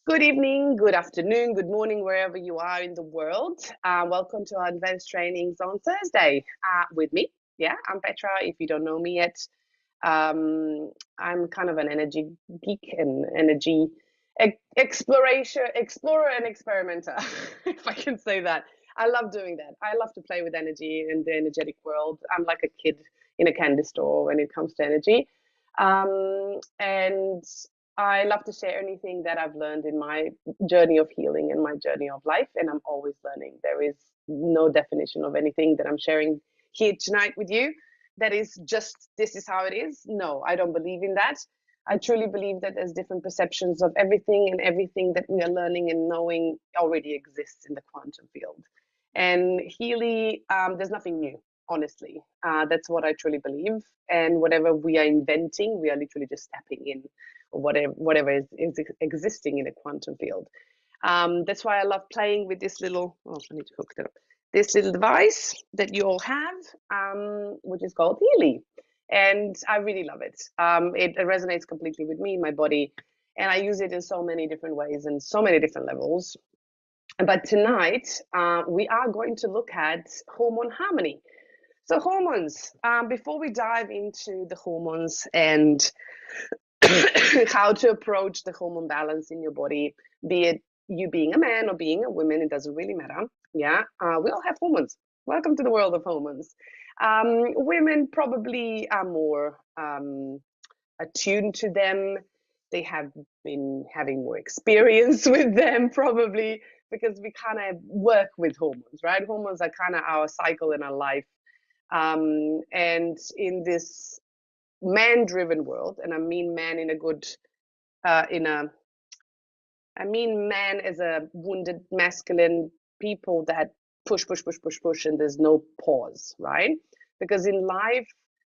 Good evening, good afternoon, good morning, wherever you are in the world. Welcome to our advanced trainings on Thursday with me. Yeah, I'm Petra. If you don't know me yet, I'm kind of an energy geek and energy explorer and experimenter, if I can say that. I love doing that. I love to play with energy in the energetic world. I'm like a kid in a candy store when it comes to energy. And I love to share anything that I've learned in my journey of healing and my journey of life, and I'm always learning. There is no definition of anything that I'm sharing here tonight with you that is just this is how it is. No, I don't believe in that. I truly believe that there's different perceptions of everything, and everything that we are learning and knowing already exists in the quantum field. And Healy, there's nothing new, honestly. That's what I truly believe. And whatever we are inventing, we are literally just stepping in, or whatever is existing in the quantum field. That's why I love playing with this little, oh, I need to hook that up. This little device that you all have, which is called Healy. And I really love it. It resonates completely with me, my body, and I use it in so many different ways and so many different levels. But tonight, we are going to look at hormone harmony. So hormones, before we dive into the hormones and how to approach the hormone balance in your body, be it you being a man or being a woman, it doesn't really matter. Yeah, we all have hormones. Welcome to the world of hormones. Women probably are more attuned to them. They have been having more experience with them, probably, because we kind of work with hormones, right? Hormones are kind of our cycle in our life. And in this man-driven world, and I mean man in a good, in a, I mean man as a wounded masculine people that push, push, push, push, push, and there's no pause, right? Because in life,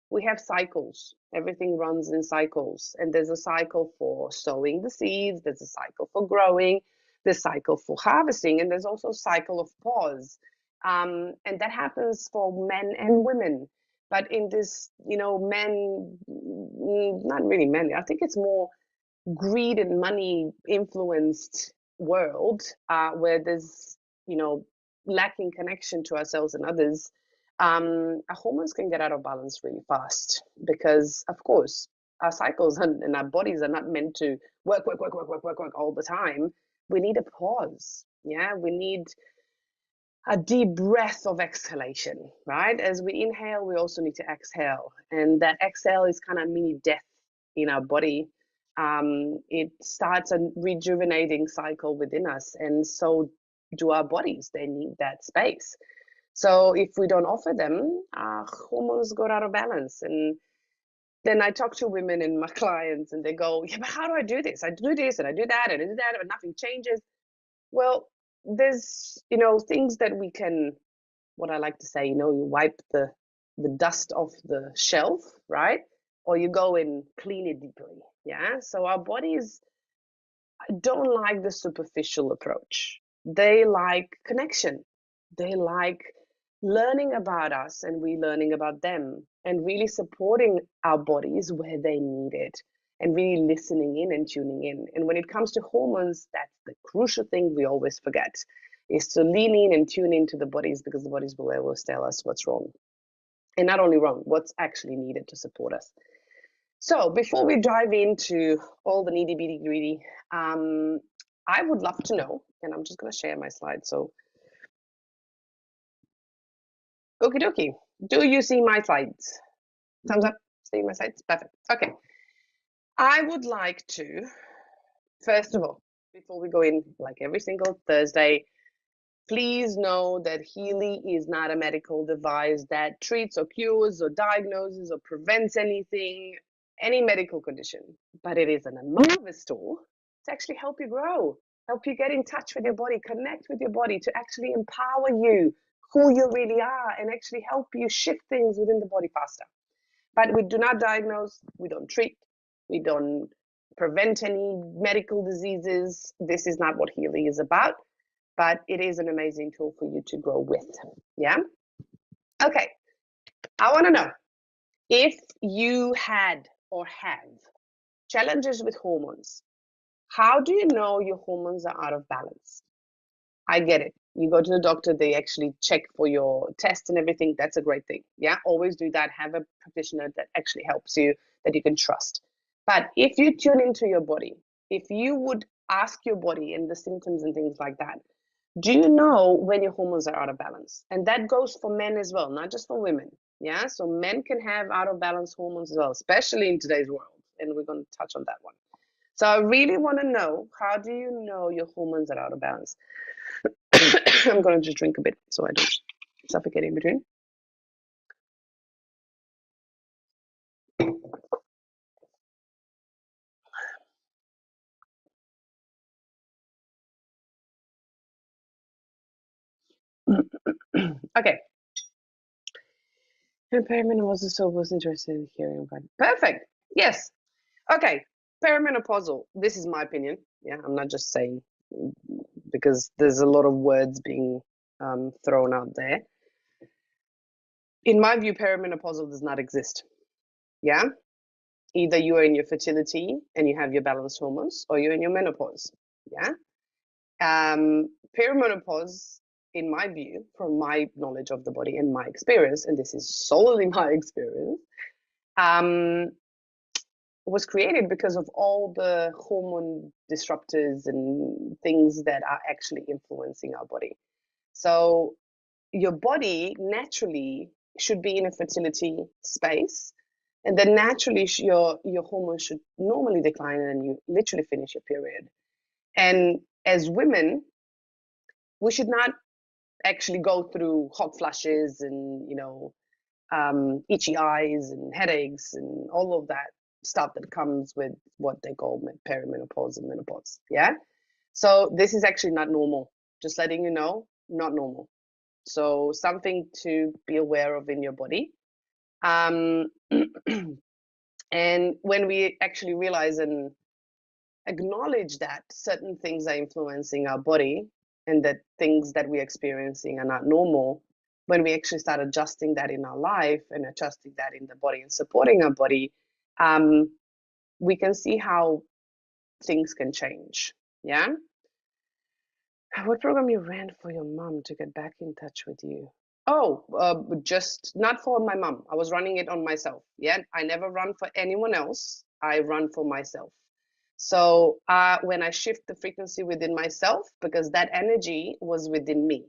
we have cycles. Everything runs in cycles, and there's a cycle for sowing the seeds, there's a cycle for growing, there's a cycle for harvesting, and there's also a cycle of pause. And that happens for men and women. But in this, men, not really men, I think it's more greed and money influenced world, where there's, you know, lacking connection to ourselves and others. Our hormones can get out of balance really fast because, of course, our cycles and our bodies are not meant to work, work, work, work, work, work, work all the time. We need a pause. Yeah, we need a deep breath of exhalation, right? As we inhale, we also need to exhale. And that exhale is kind of mini death in our body. It starts a rejuvenating cycle within us. And so do our bodies. They need that space. So if we don't offer them, our hormones go out of balance. And then I talk to women and my clients, and they go, yeah, but how do I do this? I do this and I do that and I do that, but nothing changes. Well, there's, things that we can, what I like to say, you wipe the dust off the shelf, right? Or you go and clean it deeply. Yeah. So our bodies don't like the superficial approach. They like connection. They like learning about us and we learning about them, and really supporting our bodies where they need it, and really listening in and tuning in. And when it comes to hormones, that's the crucial thing we always forget, is to lean in and tune into the bodies, because the bodies will always tell us what's wrong. And not only wrong, what's actually needed to support us. So before we dive into all the nitty bitty greedy, I would love to know, and I'm just going to share my slide. So, okie dokie, do you see my slides? Thumbs up, see my slides? Perfect. Okay. I would like to, first of all, before we go in, like every single Thursday, please know that Healy is not a medical device that treats or cures or diagnoses or prevents anything, any medical condition, but it is an enormous tool to actually help you grow, help you get in touch with your body, connect with your body, to actually empower you, who you really are, and actually help you shift things within the body faster. But we do not diagnose, we don't treat, we don't prevent any medical diseases. This is not what Healy is about, but it is an amazing tool for you to grow with. Yeah. Okay. I want to know if you had or have challenges with hormones. How do you know your hormones are out of balance? I get it. You go to the doctor, they actually check for your test and everything. That's a great thing. Yeah, always do that. Have a practitioner that actually helps you, that you can trust. But if you tune into your body, if you would ask your body and the symptoms and things like that, do you know when your hormones are out of balance? And that goes for men as well, not just for women. Yeah, so men can have out of balance hormones as well, especially in today's world. And we're going to touch on that one. So I really want to know, how do you know your hormones are out of balance? I'm going to just drink a bit so I don't suffocate in between. Okay. And perimenopause so was interested in hearing about it. Perfect. Yes. Okay. Perimenopausal. This is my opinion. Yeah, I'm not just saying, because there's a lot of words being thrown out there. In my view, perimenopausal does not exist. Yeah. Either you are in your fertility and you have your balanced hormones, or you're in your menopause. Yeah. Perimenopause, in my view, from my knowledge of the body and my experience, and this is solely my experience, um, was created because of all the hormone disruptors and things that are actually influencing our body. So your body naturally should be in a fertility space, and then naturally your hormones should normally decline and you literally finish your period. And as women, we should not actually go through hot flushes and itchy eyes and headaches and all of that stuff that comes with what they call perimenopause and menopause. Yeah. So this is actually not normal. Just letting you know, not normal. So something to be aware of in your body. Um, and when we actually realize and acknowledge that certain things are influencing our body and that things that we're experiencing are not normal, when we actually start adjusting that in our life and adjusting that in the body and supporting our body, um, we can see how things can change. Yeah. What program you ran for your mom to get back in touch with you? Oh, just not for my mom. I was running it on myself. Yeah, I never run for anyone else. I run for myself. So when I shift the frequency within myself, because that energy was within me.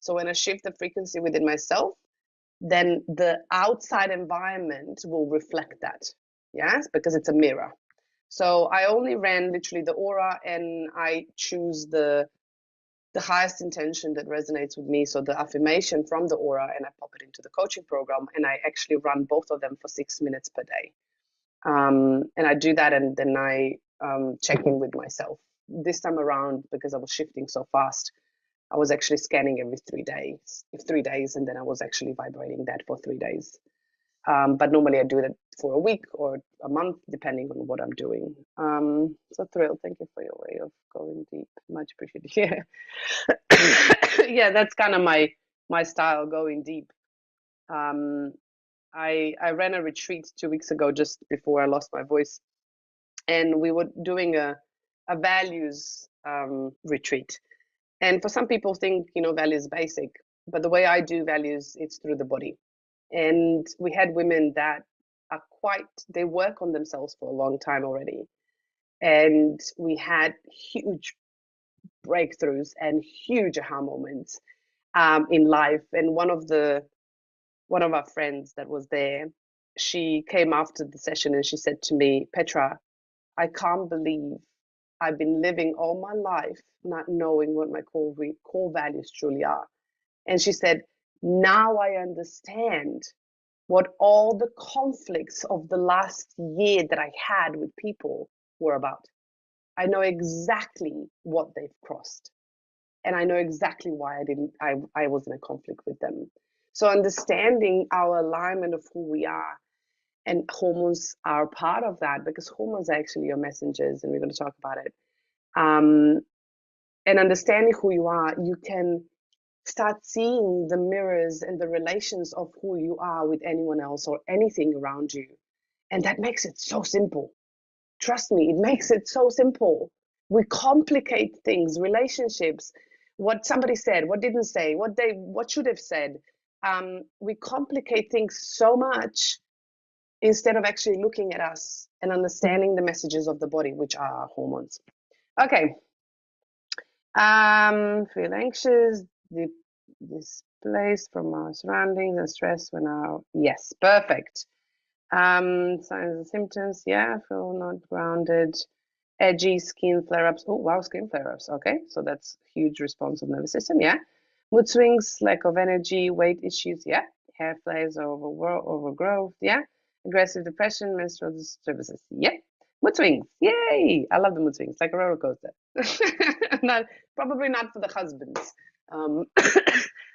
So when I shift the frequency within myself, then the outside environment will reflect that. Yes, because it's a mirror. So I only ran literally the aura, and I choose the highest intention that resonates with me. So the affirmation from the aura, and I pop it into the coaching program, and I actually run both of them for 6 minutes per day. And I do that, and then I check in with myself. This time around, because I was shifting so fast, I was actually scanning every 3 days, and then I was actually vibrating that for 3 days. But normally I do that for a week or a month, depending on what I'm doing. So thrilled. Thank you for your way of going deep. Much appreciated. Yeah. Yeah, that's kind of my style, going deep. I ran a retreat 2 weeks ago, just before I lost my voice, and we were doing a values retreat. And for some people think, values basic, but the way I do values, it's through the body. And we had women that are they work on themselves for a long time already. And we had huge breakthroughs and huge aha moments in life. And one of our friends that was there, she came after the session and she said to me, Petra, I can't believe I've been living all my life not knowing what my core values truly are. And she said, now I understand what all the conflicts of the last year that I had with people were about. I know exactly what they've crossed. And I know exactly why I was in a conflict with them. So understanding our alignment of who we are, and hormones are part of that, because hormones are actually your messengers, and we're going to talk about it. And understanding who you are, you can start seeing the mirrors and the relations of who you are with anyone else or anything around you. And that makes it so simple. Trust me, it makes it so simple. We complicate things, relationships, what somebody said, what didn't say, what should have said. We complicate things so much instead of actually looking at us and understanding the messages of the body, which are our hormones. Okay. Feel anxious, displaced from our surroundings and stress when our, yes, perfect. Signs and symptoms, yeah, feel not grounded, edgy, skin flare-ups. Oh, wow, skin flare-ups. Okay, so that's huge response of nervous system, yeah. Mood swings, lack of energy, weight issues, yeah. Hair flares or overgrowth, yeah. Aggressive depression, menstrual disturbances, yeah. Mood swings, yay! I love the mood swings, like a roller coaster. Not, probably not for the husbands.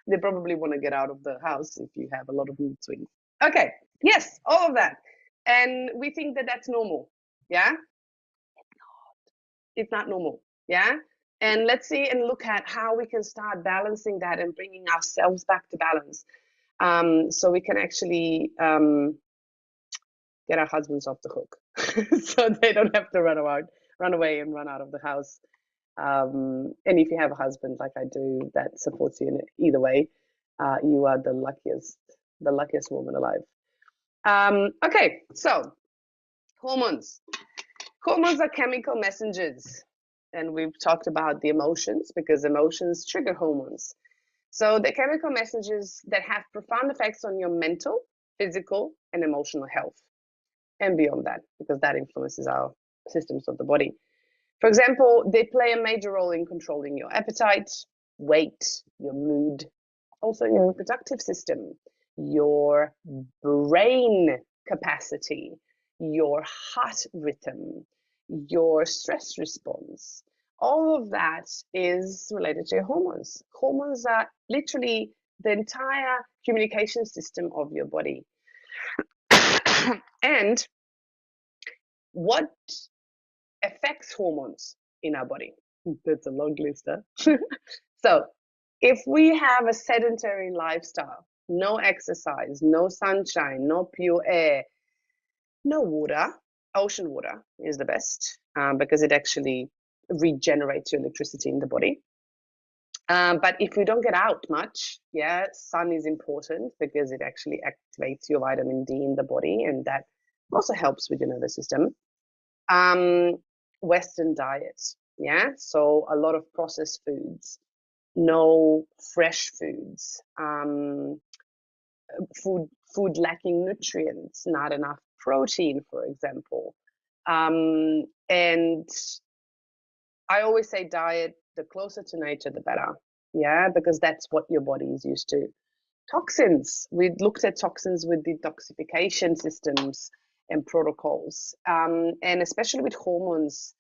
They probably want to get out of the house if you have a lot of mood swings. Okay, yes, all of that. And we think that that's normal, yeah? It's not normal, yeah? And let's see and look at how we can start balancing that and bringing ourselves back to balance, so we can actually get our husbands off the hook so they don't have to run away and run out of the house. And if you have a husband like I do that supports you in either way, you are the luckiest woman alive. Okay, so hormones. Hormones are chemical messengers, and we've talked about the emotions because emotions trigger hormones. So they're chemical messengers that have profound effects on your mental, physical, and emotional health, and beyond that, because that influences our systems of the body. For example, they play a major role in controlling your appetite, weight, your mood, also your reproductive system, your brain capacity, your heart rhythm, your stress response. All of that is related to your hormones. Hormones are literally the entire communication system of your body. And what affects hormones in our body? That's a long list, huh? So, if we have a sedentary lifestyle, no exercise, no sunshine, no pure air, no water, ocean water is the best because it actually regenerates your electricity in the body. But if you don't get out much, yeah, sun is important because it actually activates your vitamin D in the body, and that also helps with your nervous system. Western diet, yeah, so a lot of processed foods, no fresh foods, food lacking nutrients, not enough protein, for example. And I always say diet, the closer to nature, the better. Yeah, because that's what your body is used to. Toxins. We looked at toxins with detoxification systems and protocols, and especially with hormones,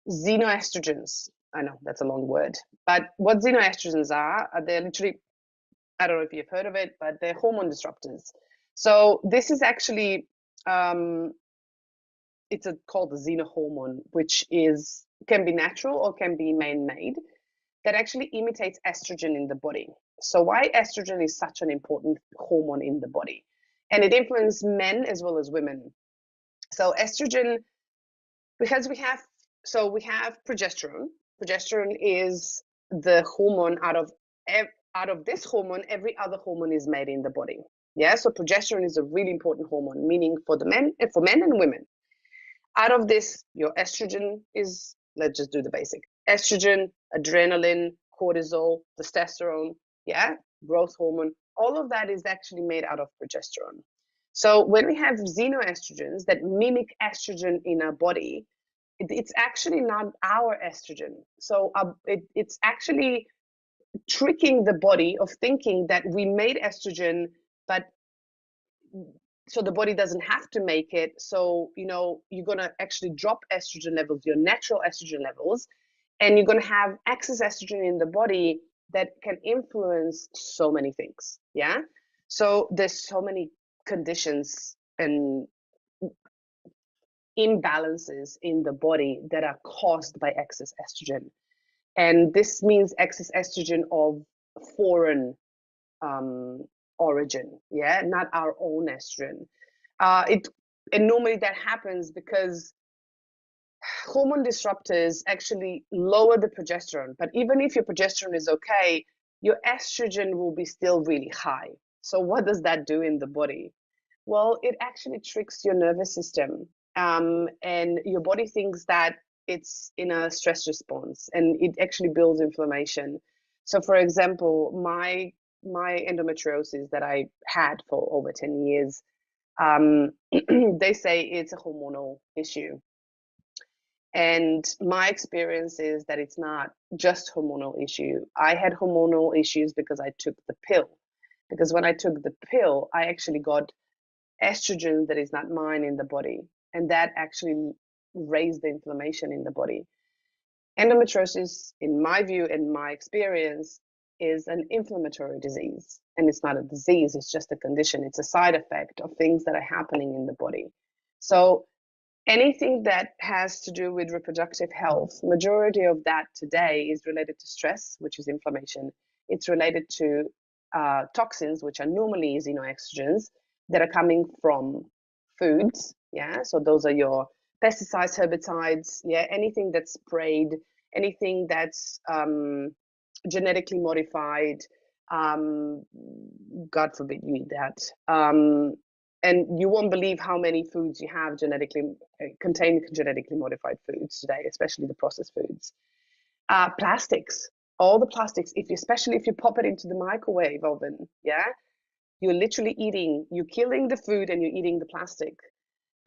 xenoestrogens. I know that's a long word, but what xenoestrogens are they're literally, I don't know if you've heard of it, but they're hormone disruptors. So this is actually, it's called the xenohormone, which can be natural or can be man-made, that actually imitates estrogen in the body. So why estrogen is such an important hormone in the body, and it influences men as well as women. So estrogen, because we have progesterone. Progesterone is the hormone out of this hormone, every other hormone is made in the body. Yeah, so progesterone is a really important hormone, meaning for men and women. Out of this, your estrogen is, let's just do the basic. Estrogen, adrenaline, cortisol, testosterone, yeah, growth hormone, all of that is actually made out of progesterone. So when we have xenoestrogens that mimic estrogen in our body, it's actually not our estrogen. So it's actually tricking the body of thinking that we made estrogen, but so the body doesn't have to make it. So, you're going to actually drop estrogen levels, your natural estrogen levels, and you're going to have excess estrogen in the body that can influence so many things. Yeah. So there's so many conditions and imbalances in the body that are caused by excess estrogen. And this means excess estrogen of foreign origin, yeah, not our own estrogen. And normally that happens because hormone disruptors actually lower the progesterone, but even if your progesterone is okay, your estrogen will be still really high. So what does that do in the body? Well, it actually tricks your nervous system, and your body thinks that it's in a stress response, and it actually builds inflammation. So, for example, my endometriosis that I had for over 10 years, they say it's a hormonal issue. And my experience is that it's not just hormonal issue. I had hormonal issues because I took the pill. Because when I took the pill, I actually got estrogen that is not mine in the body, and that actually raised the inflammation in the body. Endometriosis, in my view and my experience, is an inflammatory disease, and it's not a disease, it's just a condition. It's a side effect of things that are happening in the body. So anything that has to do with reproductive health, majority of that today is related to stress, which is inflammation. It's related to toxins, which are normally xenoestrogens that are coming from foods. Yeah, so those are your pesticides, herbicides. Yeah, anything that's sprayed, anything that's genetically modified. Um, God forbid you eat that. And you won't believe how many foods you have contain genetically modified foods today, especially the processed foods. Plastics, all the plastics, especially if you pop it into the microwave oven, yeah, you're literally you're killing the food and you're eating the plastic.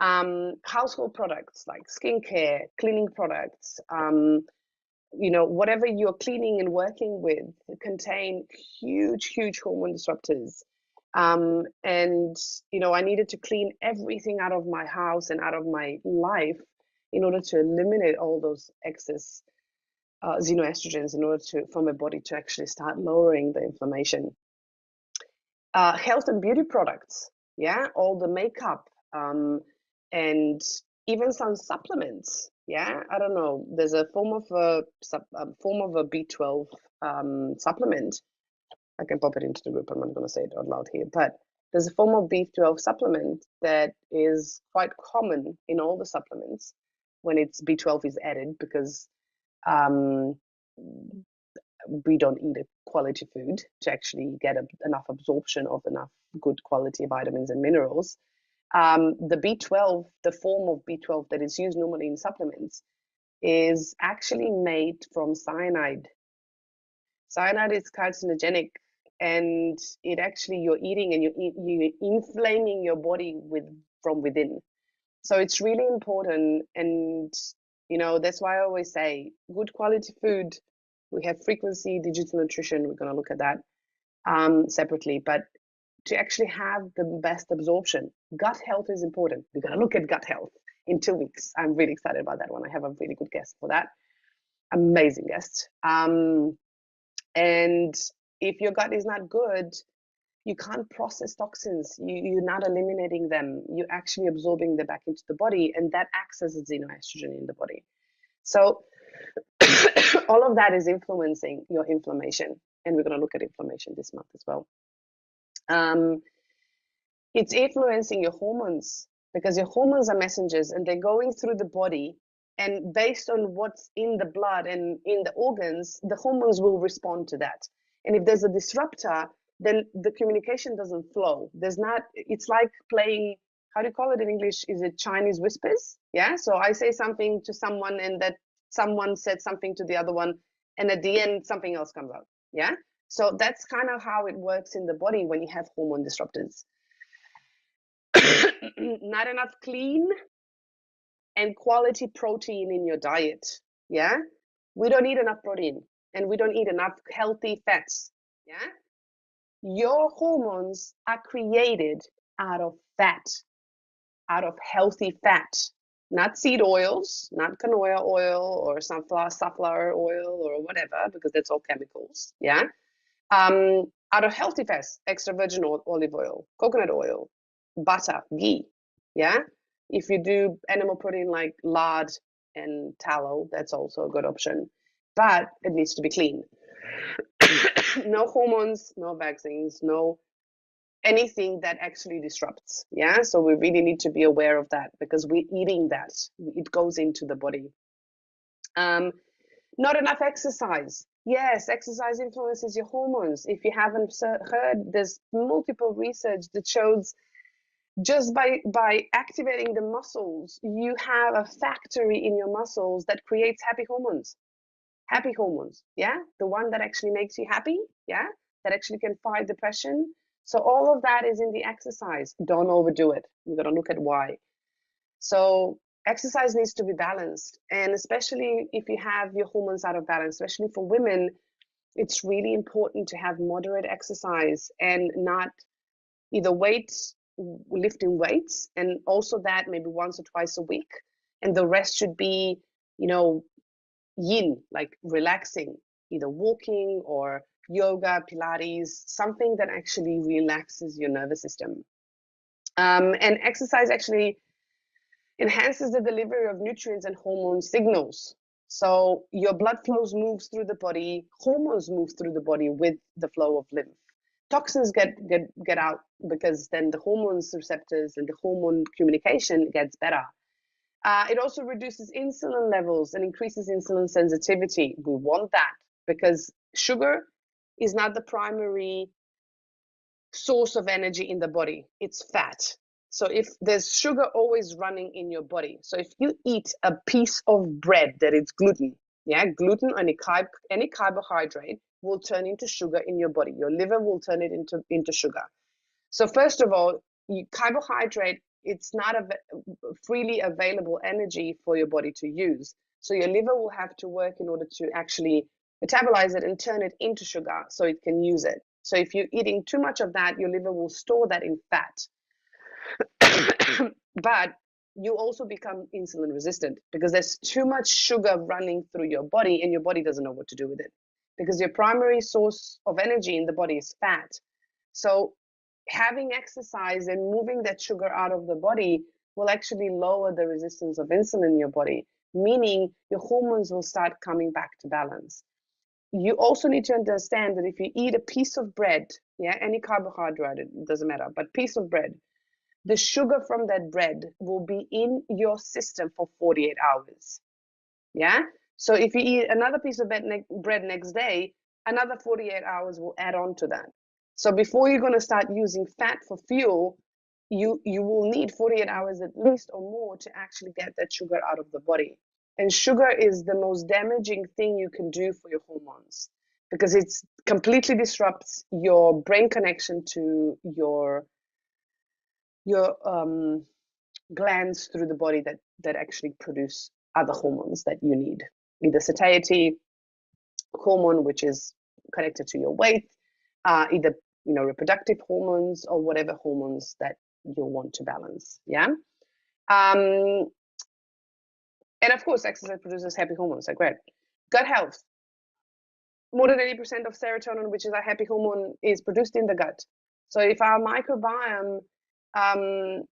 Household products like skincare, cleaning products, whatever you're cleaning and working with contain huge hormone disruptors. And I needed to clean everything out of my house and out of my life in order to eliminate all those excess xenoestrogens, in order for my body to actually start lowering the inflammation. Health and beauty products, yeah, all the makeup, and even some supplements. Yeah, I don't know. There's a form of a B12 supplement. I can pop it into the group. I'm not going to say it out loud here, but there's a form of B12 supplement that is quite common in all the supplements when it's B12 is added, because we don't eat a quality food to actually get enough absorption of enough good quality vitamins and minerals. The B12, the form of B12 that is used normally in supplements, is actually made from cyanide. Cyanide is carcinogenic, and it actually, you're eating and you're inflaming your body from within. So it's really important, and that's why I always say good quality food. We have frequency, digital nutrition. We're going to look at that separately, but to actually have the best absorption, gut health is important. We're going to look at gut health in 2 weeks. I'm really excited about that one. I have a really good guest for that. Amazing guest. And if your gut is not good, you can't process toxins. You're not eliminating them. You're actually absorbing them back into the body, and that acts as a xenoestrogen in the body. So all of that is influencing your inflammation, and we're going to look at inflammation this month as well. It's influencing your hormones, because your hormones are messengers, and they're going through the body, and based on what's in the blood and in the organs, the hormones will respond to that. And if there's a disruptor, then the communication doesn't flow. It's like playing, how do you call it in English? Is it Chinese whispers? Yeah. So I say something to someone, and that someone said something to the other one, and at the end, something else comes out. Yeah. So that's kind of how it works in the body when you have hormone disruptors. Not enough clean and quality protein in your diet. Yeah. We don't eat enough protein, and we don't eat enough healthy fats. Yeah. Your hormones are created out of fat, out of healthy fat, not seed oils, not canola oil or sunflower oil or whatever, because that's all chemicals. Yeah. Out of healthy fats, extra virgin olive oil, coconut oil, butter, ghee. Yeah. If you do animal protein like lard and tallow, that's also a good option, but it needs to be clean. No hormones, no vaccines, no anything that actually disrupts. Yeah, so we really need to be aware of that because we're eating that. It goes into the body. Not enough exercise. Yes, exercise influences your hormones. If you haven't heard, there's multiple research that shows just by activating the muscles, you have a factory in your muscles that creates happy hormones. Happy hormones, yeah, the one that actually makes you happy, yeah, that actually can fight depression. So all of that is in the exercise. Don't overdo it. We've got to look at why. So exercise needs to be balanced, and especially if you have your hormones out of balance, especially for women, it's really important to have moderate exercise and not either lifting weights, and also that maybe once or twice a week, and the rest should be, you know, yin, like relaxing, either walking or yoga, Pilates, something that actually relaxes your nervous system. And exercise actually enhances the delivery of nutrients and hormone signals. So your blood flows moves through the body, hormones move through the body with the flow of lymph. Toxins get out because then the hormones receptors and the hormone communication gets better. It also reduces insulin levels and increases insulin sensitivity. We want that because sugar is not the primary source of energy in the body, it's fat. So if there's sugar always running in your body, so if you eat a piece of bread that is gluten, yeah, gluten, any carbohydrate will turn into sugar in your body. Your liver will turn it into sugar. So first of all, carbohydrate, it's not a freely available energy for your body to use. So your liver will have to work in order to actually metabolize it and turn it into sugar so it can use it. So if you're eating too much of that, your liver will store that in fat. But you also become insulin resistant because there's too much sugar running through your body and your body doesn't know what to do with it because your primary source of energy in the body is fat. So having exercise and moving that sugar out of the body will actually lower the resistance of insulin in your body, meaning your hormones will start coming back to balance. You also need to understand that if you eat a piece of bread, yeah, any carbohydrate, it doesn't matter, but piece of bread, the sugar from that bread will be in your system for 48 hours. Yeah. So if you eat another piece of bread next day, another 48 hours will add on to that. So before you're going to start using fat for fuel, you will need 48 hours at least or more to actually get that sugar out of the body. And sugar is the most damaging thing you can do for your hormones because it completely disrupts your brain connection to your glands through the body that actually produce other hormones that you need, either satiety hormone, which is connected to your weight, either reproductive hormones or whatever hormones that you want to balance. Yeah. And of course, exercise produces happy hormones. Like great. Gut health. More than 80% of serotonin, which is a happy hormone, is produced in the gut. So if our microbiome in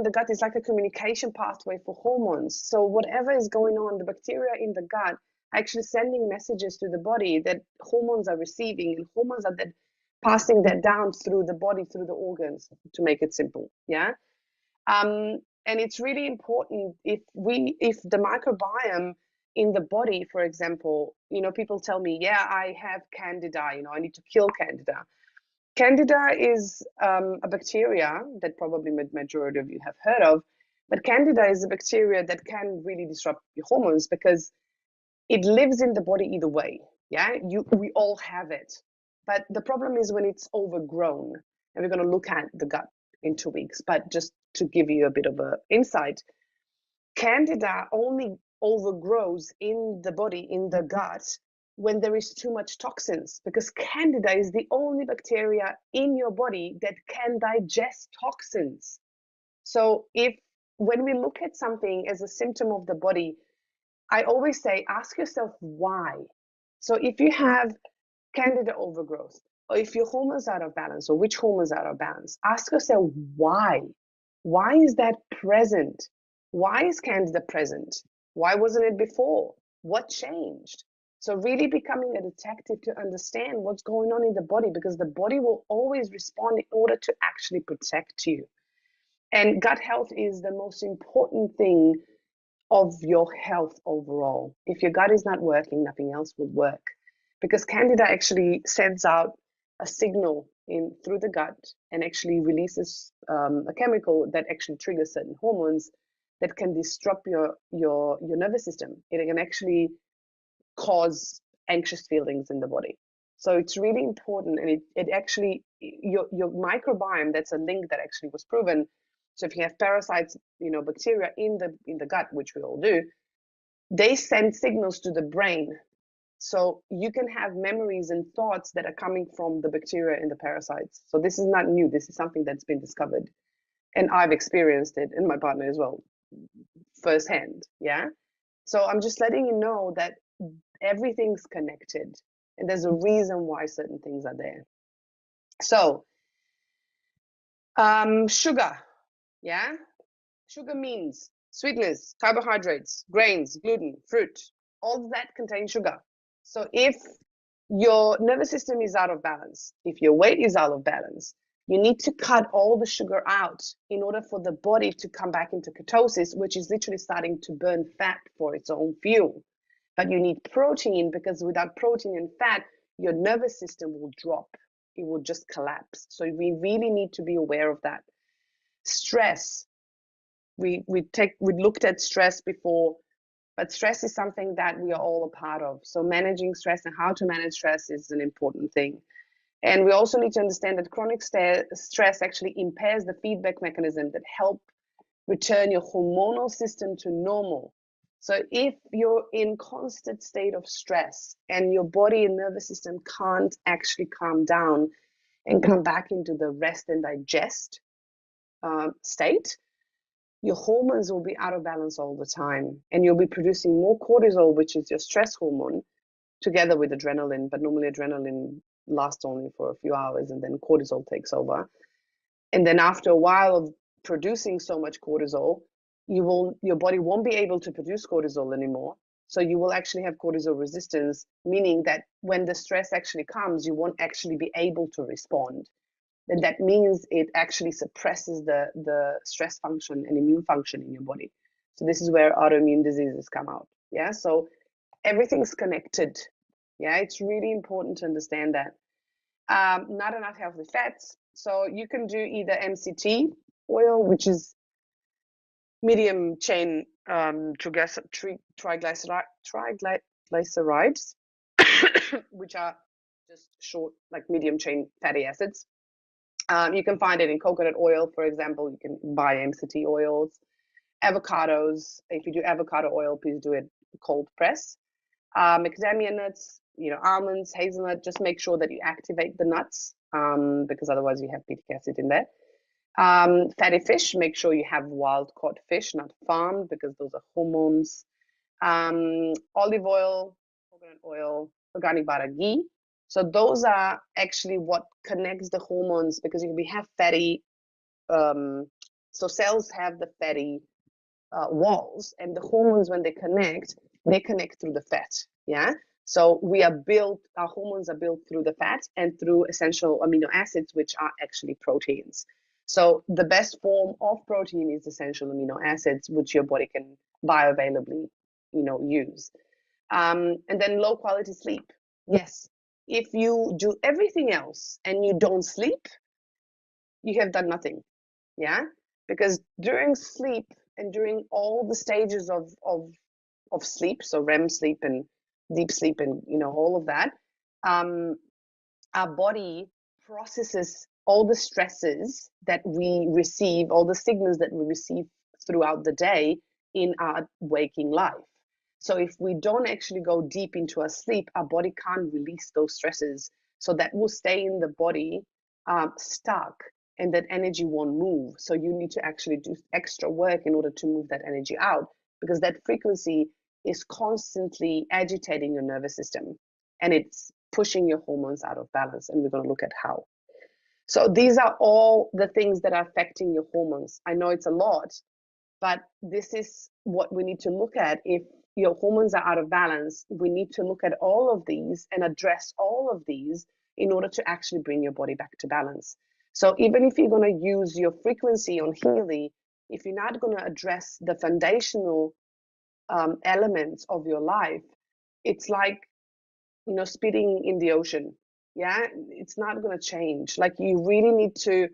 the gut is like a communication pathway for hormones. So whatever is going on, the bacteria in the gut are actually sending messages to the body that hormones are receiving, and hormones are then passing that down through the body, through the organs, to make it simple. Yeah. And it's really important if the microbiome in the body, for example, people tell me, yeah, I have candida, I need to kill candida. Candida is a bacteria that probably the majority of you have heard of, but candida is a bacteria that can really disrupt your hormones because it lives in the body either way. Yeah, we all have it, but the problem is when it's overgrown, and we're going to look at the gut in 2 weeks. But just to give you a bit of an insight, candida only overgrows in the body, in the gut, when there is too much toxins, because candida is the only bacteria in your body that can digest toxins. So when we look at something as a symptom of the body, I always say, ask yourself why. So if you have candida overgrowth, or if your hormones are out of balance, or which hormones are out of balance, ask yourself why. Why is that present? Why is candida present? Why wasn't it before? What changed? So really becoming a detective to understand what's going on in the body, because the body will always respond in order to actually protect you. And gut health is the most important thing of your health overall. If your gut is not working, nothing else will work. Because Candida actually sends out a signal in through the gut and actually releases a chemical that actually triggers certain hormones that can disrupt your nervous system. It can actually cause anxious feelings in the body. So it's really important, and it actually your microbiome. That's a link that actually was proven. So if you have parasites, bacteria in the gut, which we all do, they send signals to the brain. So you can have memories and thoughts that are coming from the bacteria and the parasites. So this is not new. This is something that's been discovered, and I've experienced it, and my partner as well, firsthand. Yeah. So I'm just letting you know that everything's connected, and there's a reason why certain things are there. So sugar, yeah, sugar means sweetness, carbohydrates, grains, gluten, fruit, all that contains sugar. So if your nervous system is out of balance, if your weight is out of balance, you need to cut all the sugar out in order for the body to come back into ketosis, which is literally starting to burn fat for its own fuel. But you need protein, because without protein and fat, your nervous system will drop. It will just collapse. So we really need to be aware of that. Stress. We looked at stress before, but stress is something that we are all a part of. So managing stress and how to manage stress is an important thing. And we also need to understand that chronic stress actually impairs the feedback mechanism that help return your hormonal system to normal. So if you're in constant state of stress and your body and nervous system can't actually calm down and come back into the rest and digest state, your hormones will be out of balance all the time, and you'll be producing more cortisol, which is your stress hormone, together with adrenaline. But normally adrenaline lasts only for a few hours, and then cortisol takes over. And then after a while of producing so much cortisol, your body won't be able to produce cortisol anymore. So you will actually have cortisol resistance, meaning that when the stress actually comes, you won't actually be able to respond. And that means it actually suppresses the stress function and immune function in your body. So this is where autoimmune diseases come out. Yeah. So everything's connected. Yeah. It's really important to understand that. Not enough healthy fats. So you can do either MCT oil, which is medium chain triglycerides, which are just short, like medium chain fatty acids. You can find it in coconut oil, for example. You can buy MCT oils, avocados. If you do avocado oil, please do it cold press. Macadamia nuts, almonds, hazelnut. Just make sure that you activate the nuts, because otherwise you have phytic acid in there. Fatty fish, make sure you have wild caught fish, not farmed, because those are hormones. Olive oil, coconut oil, organic butter, ghee. So those are actually what connects the hormones, because we have fatty, so cells have the fatty walls, and the hormones, when they connect through the fat. Yeah. So our hormones are built through the fat and through essential amino acids, which are actually proteins. So the best form of protein is essential amino acids, which your body can bioavailably, use. And then low quality sleep. Yes. If you do everything else and you don't sleep, you have done nothing. Yeah. Because during sleep and during all the stages of sleep, so REM sleep and deep sleep and all of that, our body processes all the stresses that we receive, all the signals that we receive throughout the day in our waking life. So if we don't actually go deep into our sleep, our body can't release those stresses. So that will stay in the body stuck, and that energy won't move. So you need to actually do extra work in order to move that energy out, because that frequency is constantly agitating your nervous system, and it's pushing your hormones out of balance. And we're going to look at how. So these are all the things that are affecting your hormones. I know it's a lot, but this is what we need to look at if your hormones are out of balance, we need to look at all of these and address all of these in order to actually bring your body back to balance. So even if you're going to use your frequency on Healy, if you're not going to address the foundational elements of your life, it's like, spitting in the ocean. Yeah, it's not going to change. Like you really need to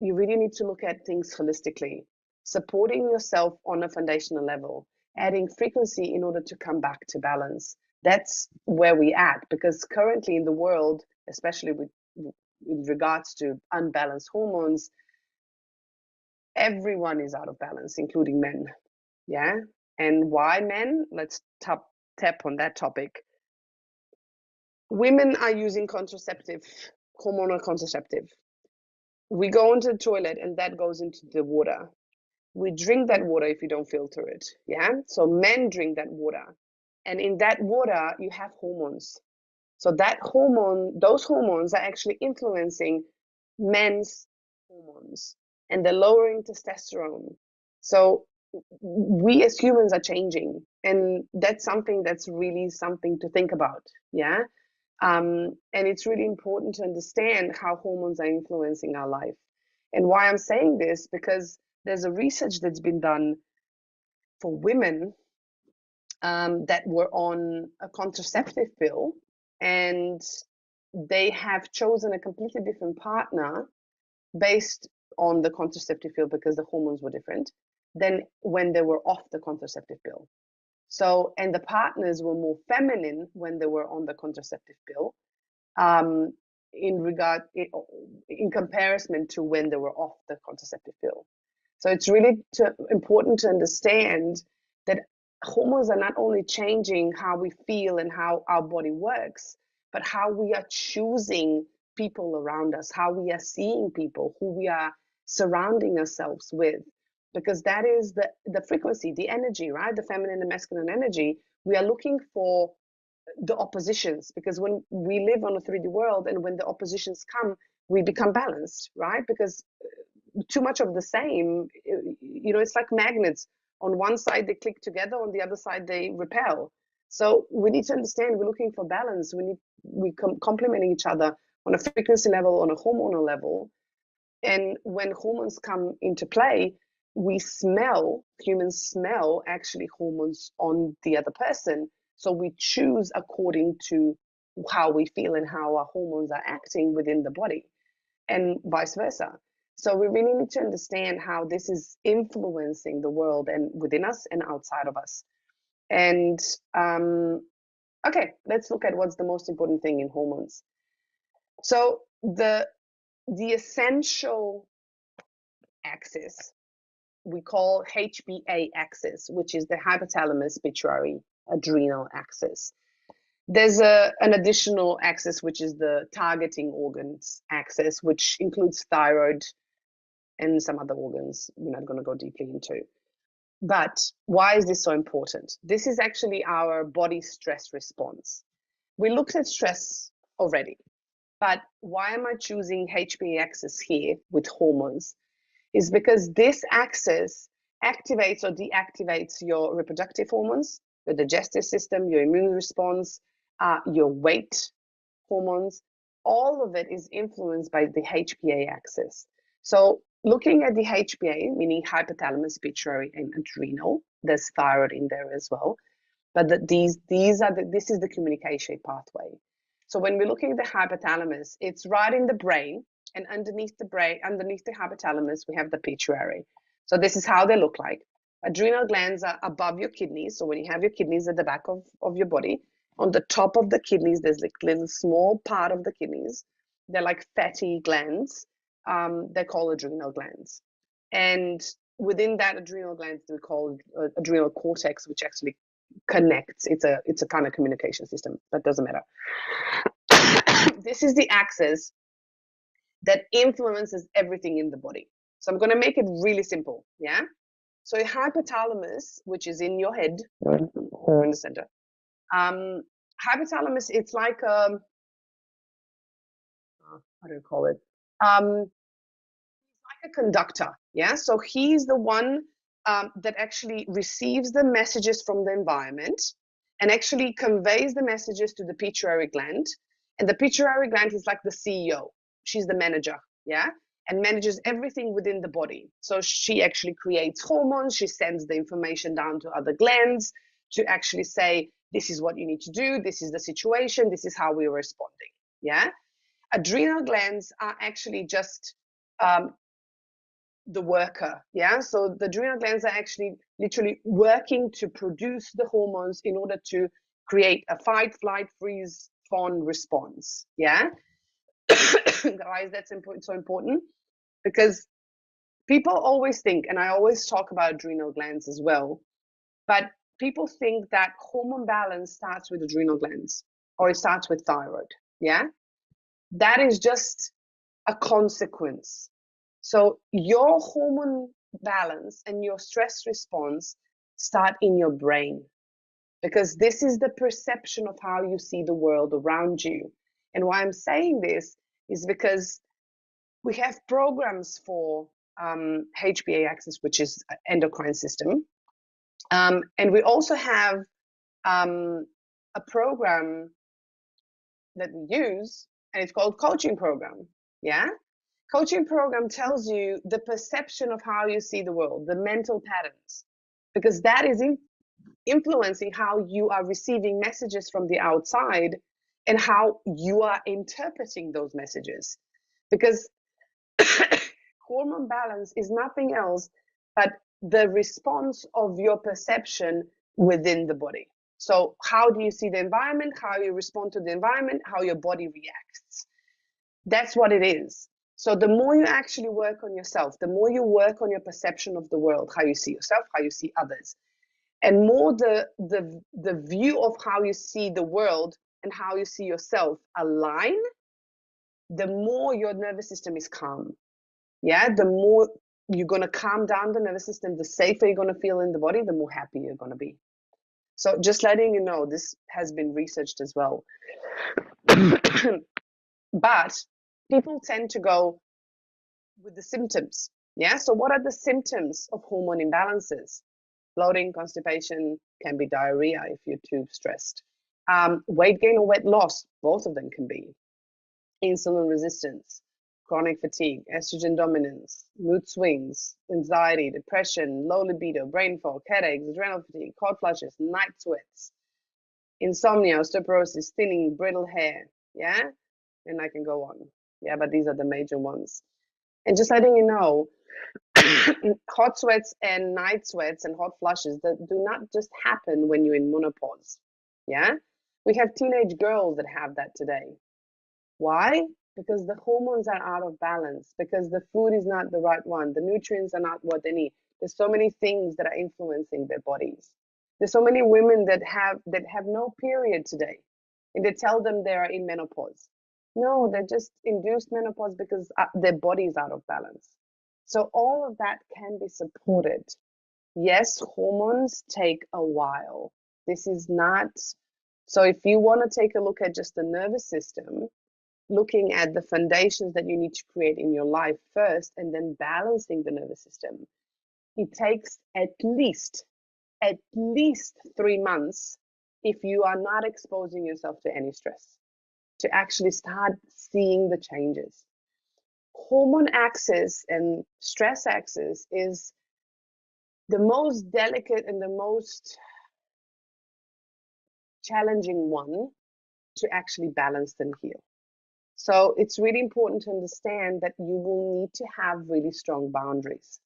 look at things holistically, supporting yourself on a foundational level, adding frequency in order to come back to balance. That's where we're at, because currently in the world, especially with regards to unbalanced hormones, everyone is out of balance, including men. Yeah. And why men? Let's tap on that topic. Women are using hormonal contraceptive. We go into the toilet and that goes into the water. We drink that water if you don't filter it. Yeah. So men drink that water. And in that water, you have hormones. So those hormones are actually influencing men's hormones, and they're lowering testosterone. So we as humans are changing, and that's something that's really something to think about. Yeah. And it's really important to understand how hormones are influencing our life. And why I'm saying this, because there's a research that's been done for women that were on a contraceptive pill, and they have chosen a completely different partner based on the contraceptive pill because the hormones were different than when they were off the contraceptive pill. So, and the partners were more feminine when they were on the contraceptive pill, um, in comparison to when they were off the contraceptive pill. So it's really important to understand that hormones are not only changing how we feel and how our body works, but how we are choosing people around us, how we are seeing people, who we are surrounding ourselves with, because that is the frequency, the energy, right? The feminine and masculine energy. We are looking for the oppositions, because when we live on a 3D world and when the oppositions come, we become balanced, right? Because too much of the same, it's like magnets. On one side they click together, on the other side they repel. So we need to understand we're looking for balance. We complementing each other on a frequency level, on a hormonal level. And when hormones come into play, humans smell actually hormones on the other person. So we choose according to how we feel and how our hormones are acting within the body, and vice versa. So we really need to understand how this is influencing the world and within us and outside of us. And okay, let's look at what's the most important thing in hormones. So the essential axis we call HPA axis, which is the hypothalamus pituitary adrenal axis. There's an additional axis, which is the targeting organs axis, which includes thyroid and some other organs we're not going to go deeply into. But why is this so important? This is actually our body stress response. We looked at stress already, but why am I choosing HPA axis here with hormones? Is because this axis activates or deactivates your reproductive hormones, your digestive system, your immune response, your weight hormones. All of it is influenced by the HPA axis. So looking at the HPA, meaning hypothalamus, pituitary, and adrenal, there's thyroid in there as well. But this is the communication pathway. So when we're looking at the hypothalamus, it's right in the brain, and underneath the hypothalamus, we have the pituitary. So this is how they look like. Adrenal glands are above your kidneys. So when you have your kidneys at the back of your body, on the top of the kidneys, there's like little small part of the kidneys. They're like fatty glands. They're called adrenal glands. And within that adrenal glands, we call adrenal cortex, which actually connects. It's a kind of communication system, but doesn't matter. This is the axis that influences everything in the body. So I'm going to make it really simple. Yeah. So your hypothalamus, which is in your head, or in the center, hypothalamus, it's like how do you call it? He's like a conductor. Yeah. So he's the one that actually receives the messages from the environment and actually conveys the messages to the pituitary gland. And the pituitary gland is like the CEO. She's the manager, yeah, and manages everything within the body. So she actually creates hormones. She sends the information down to other glands to actually say, this is what you need to do. This is the situation. This is how we're responding, yeah. Adrenal glands are actually just the worker, yeah. So the adrenal glands are actually literally working to produce the hormones in order to create a fight, flight, freeze, fawn response, yeah. Why is that so important? Because people always think, and I always talk about adrenal glands as well, but people think that hormone balance starts with adrenal glands or it starts with thyroid, yeah. That is just a consequence. So your hormone balance and your stress response start in your brain, because this is the perception of how you see the world around you. And why I'm saying this is because we have programs for HPA axis, which is endocrine system. And we also have a program that we use, and it's called coaching program, yeah. Coaching program tells you the perception of how you see the world, the mental patterns, because that is influencing how you are receiving messages from the outside and how you are interpreting those messages. Because hormone balance is nothing else but the response of your perception within the body. So how do you see the environment, how you respond to the environment, how your body reacts. That's what it is. So the more you actually work on yourself, the more you work on your perception of the world, how you see yourself, how you see others, and more the view of how you see the world and how you see yourself align, the more your nervous system is calm. Yeah, the more you're going to calm down the nervous system, the safer you're going to feel in the body, the more happy you're going to be. So just letting you know, this has been researched as well. But people tend to go with the symptoms. Yeah, so what are the symptoms of hormone imbalances? Bloating, constipation, can be diarrhea if you're too stressed. Weight gain or weight loss, both of them can be. Insulin resistance, chronic fatigue, estrogen dominance, mood swings, anxiety, depression, low libido, brain fog, headaches, adrenal fatigue, hot flushes, night sweats, insomnia, osteoporosis, thinning, brittle hair, yeah? And I can go on. Yeah, but these are the major ones. And just letting you know, hot sweats and night sweats and hot flushes that do not just happen when you're in menopause. Yeah, we have teenage girls that have that today. Why? Because the hormones are out of balance, because the food is not the right one, the nutrients are not what they need. There's so many things that are influencing their bodies. There's so many women that have no period today, and they tell them they are in menopause. No, they're just induced menopause because their body is out of balance. So all of that can be supported. Yes, hormones take a while. This is not, so if you want to take a look at just the nervous system, looking at the foundations that you need to create in your life first, and then balancing the nervous system, it takes at least 3 months if you are not exposing yourself to any stress to actually start seeing the changes. Hormone axis and stress axis is the most delicate and the most challenging one to actually balance and heal. So it's really important to understand that you will need to have really strong boundaries.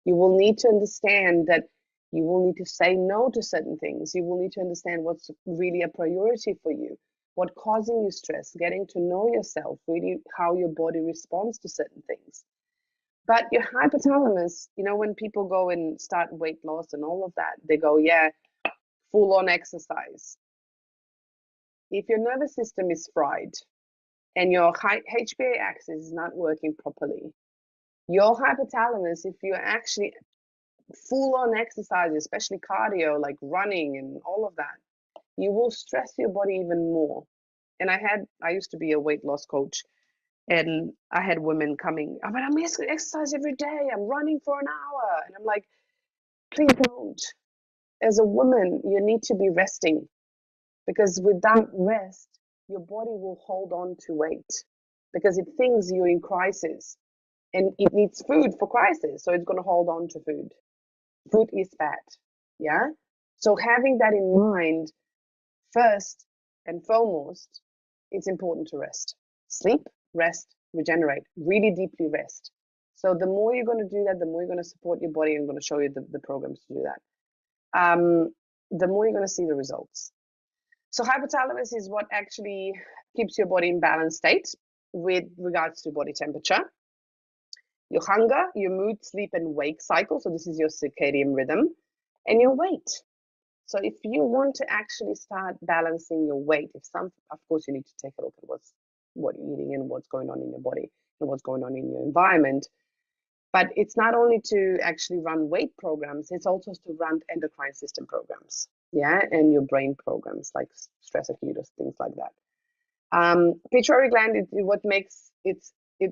You will need to understand that you will need to say no to certain things. You will need to understand what's really a priority for you, what causing you stress, getting to know yourself, really how your body responds to certain things. But your hypothalamus, when people go and start weight loss and all of that, they go, yeah, full on exercise. If your nervous system is fried and your HPA axis is not working properly, your hypothalamus, if you're actually full on exercise, especially cardio, like running and all of that, you will stress your body even more. And I used to be a weight loss coach, and I had women coming, but I'm exercise every day. I'm running for an hour. And I'm like, Please don't. As a woman, you need to be resting, because without rest, your body will hold on to weight because it thinks you're in crisis and it needs food for crisis. So it's going to hold on to food. Food is fat. Yeah. So having that in mind, first and foremost, it's important to rest. Sleep, rest, regenerate, really deeply rest. So the more you're going to do that, the more you're going to support your body. I'm going to show you the programs to do that. The more you're going to see the results. So hypothalamus is what actually keeps your body in balanced state with regards to body temperature, your hunger, your mood, sleep, and wake cycle. So this is your circadian rhythm, and your weight. So if you want to actually start balancing your weight, of course, you need to take a look at what you're eating and what's going on in your body and what's going on in your environment. But it's not only to actually run weight programs, it's also to run endocrine system programs, yeah, and your brain programs like stress acutors, things like that. Pituitary gland is what makes it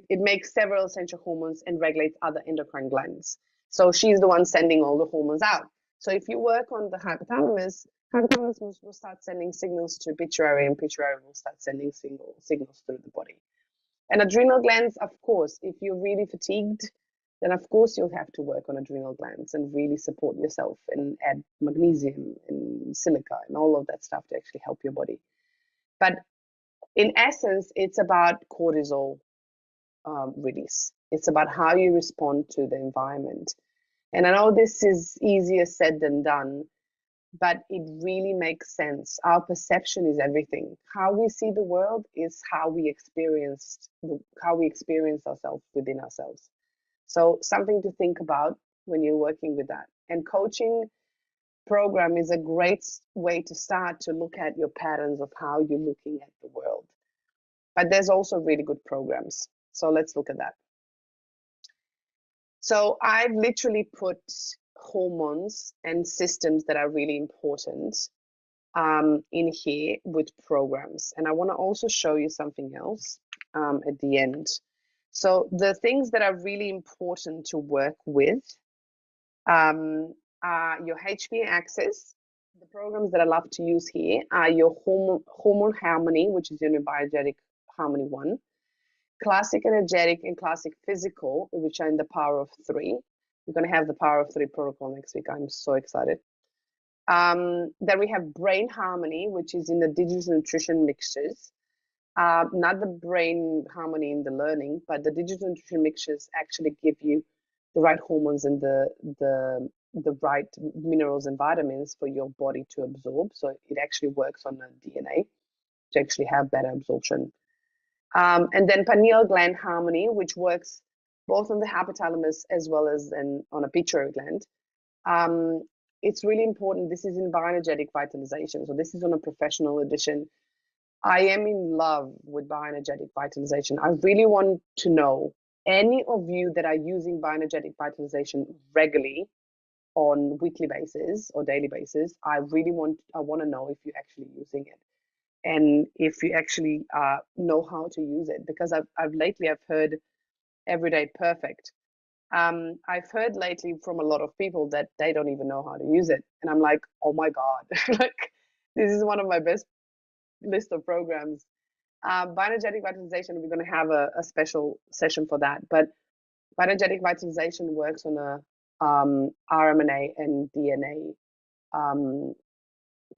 makes several essential hormones and regulates other endocrine glands. So she's the one sending all the hormones out. So if you work on the hypothalamus will start sending signals to pituitary, and pituitary will start sending signals through the body. And adrenal glands, of course, if you're really fatigued, then of course you'll have to work on adrenal glands and really support yourself and add magnesium and silica and all of that stuff to actually help your body. But in essence, it's about cortisol release. It's about how you respond to the environment. And I know this is easier said than done, but it really makes sense. Our perception is everything. How we see the world is how we experience ourselves within ourselves. So something to think about when you're working with that. And coaching program is a great way to start to look at your patterns of how you're looking at the world. But there's also really good programs. So let's look at that. So I've literally put hormones and systems that are really important in here with programs. And I want to also show you something else at the end. So the things that are really important to work with are your HPA axis. The programs that I love to use here are your hormone harmony, which is your biogenetic harmony 1, classic energetic and classic physical, which are in the power of 3. We're going to have the power of 3 protocol next week. I'm so excited. Then we have brain harmony, which is in the digital nutrition mixtures. Not the brain harmony in the learning, but the digital nutrition mixtures actually give you the right hormones and the right minerals and vitamins for your body to absorb. So it actually works on the DNA to actually have better absorption. And then pineal gland harmony, which works both on the hypothalamus as well as on a pituitary gland. It's really important. This is in bioenergetic vitalization. So this is on a professional edition. I am in love with bioenergetic vitalization. I really want to know any of you that are using bioenergetic vitalization regularly on weekly basis or daily basis. I want to know if you're actually using it and if you actually know how to use it, because I've heard everyday perfect. I've heard lately from a lot of people that they don't even know how to use it, and I'm like, oh my god, like this is one of my best list of programs. Bioenergetic vitalization, we're going to have a special session for that, but bioenergetic vitalization works on a RMNA and DNA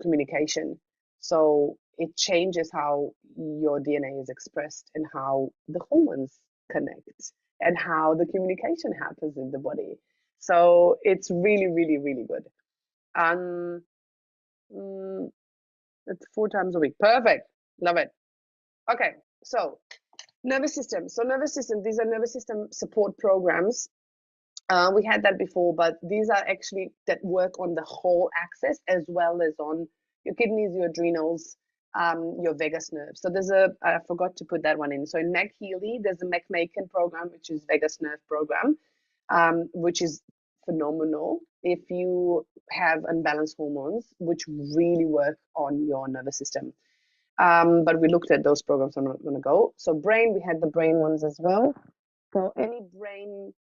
communication. So it changes how your DNA is expressed and how the hormones connect and how the communication happens in the body. So it's really, really, really good. It's 4 times a week. Perfect. Love it. Okay, so nervous system. So nervous system, these are nervous system support programs. We had that before, but these are actually that work on the whole axis as well as on your kidneys, your adrenals, your vagus nerve. So I forgot to put that one in. So in Healy, there's a Macon program, which is vagus nerve program, which is phenomenal if you have unbalanced hormones, which really work on your nervous system. But we looked at those programs. I'm not going to go. So brain, we had the brain ones as well. So any brain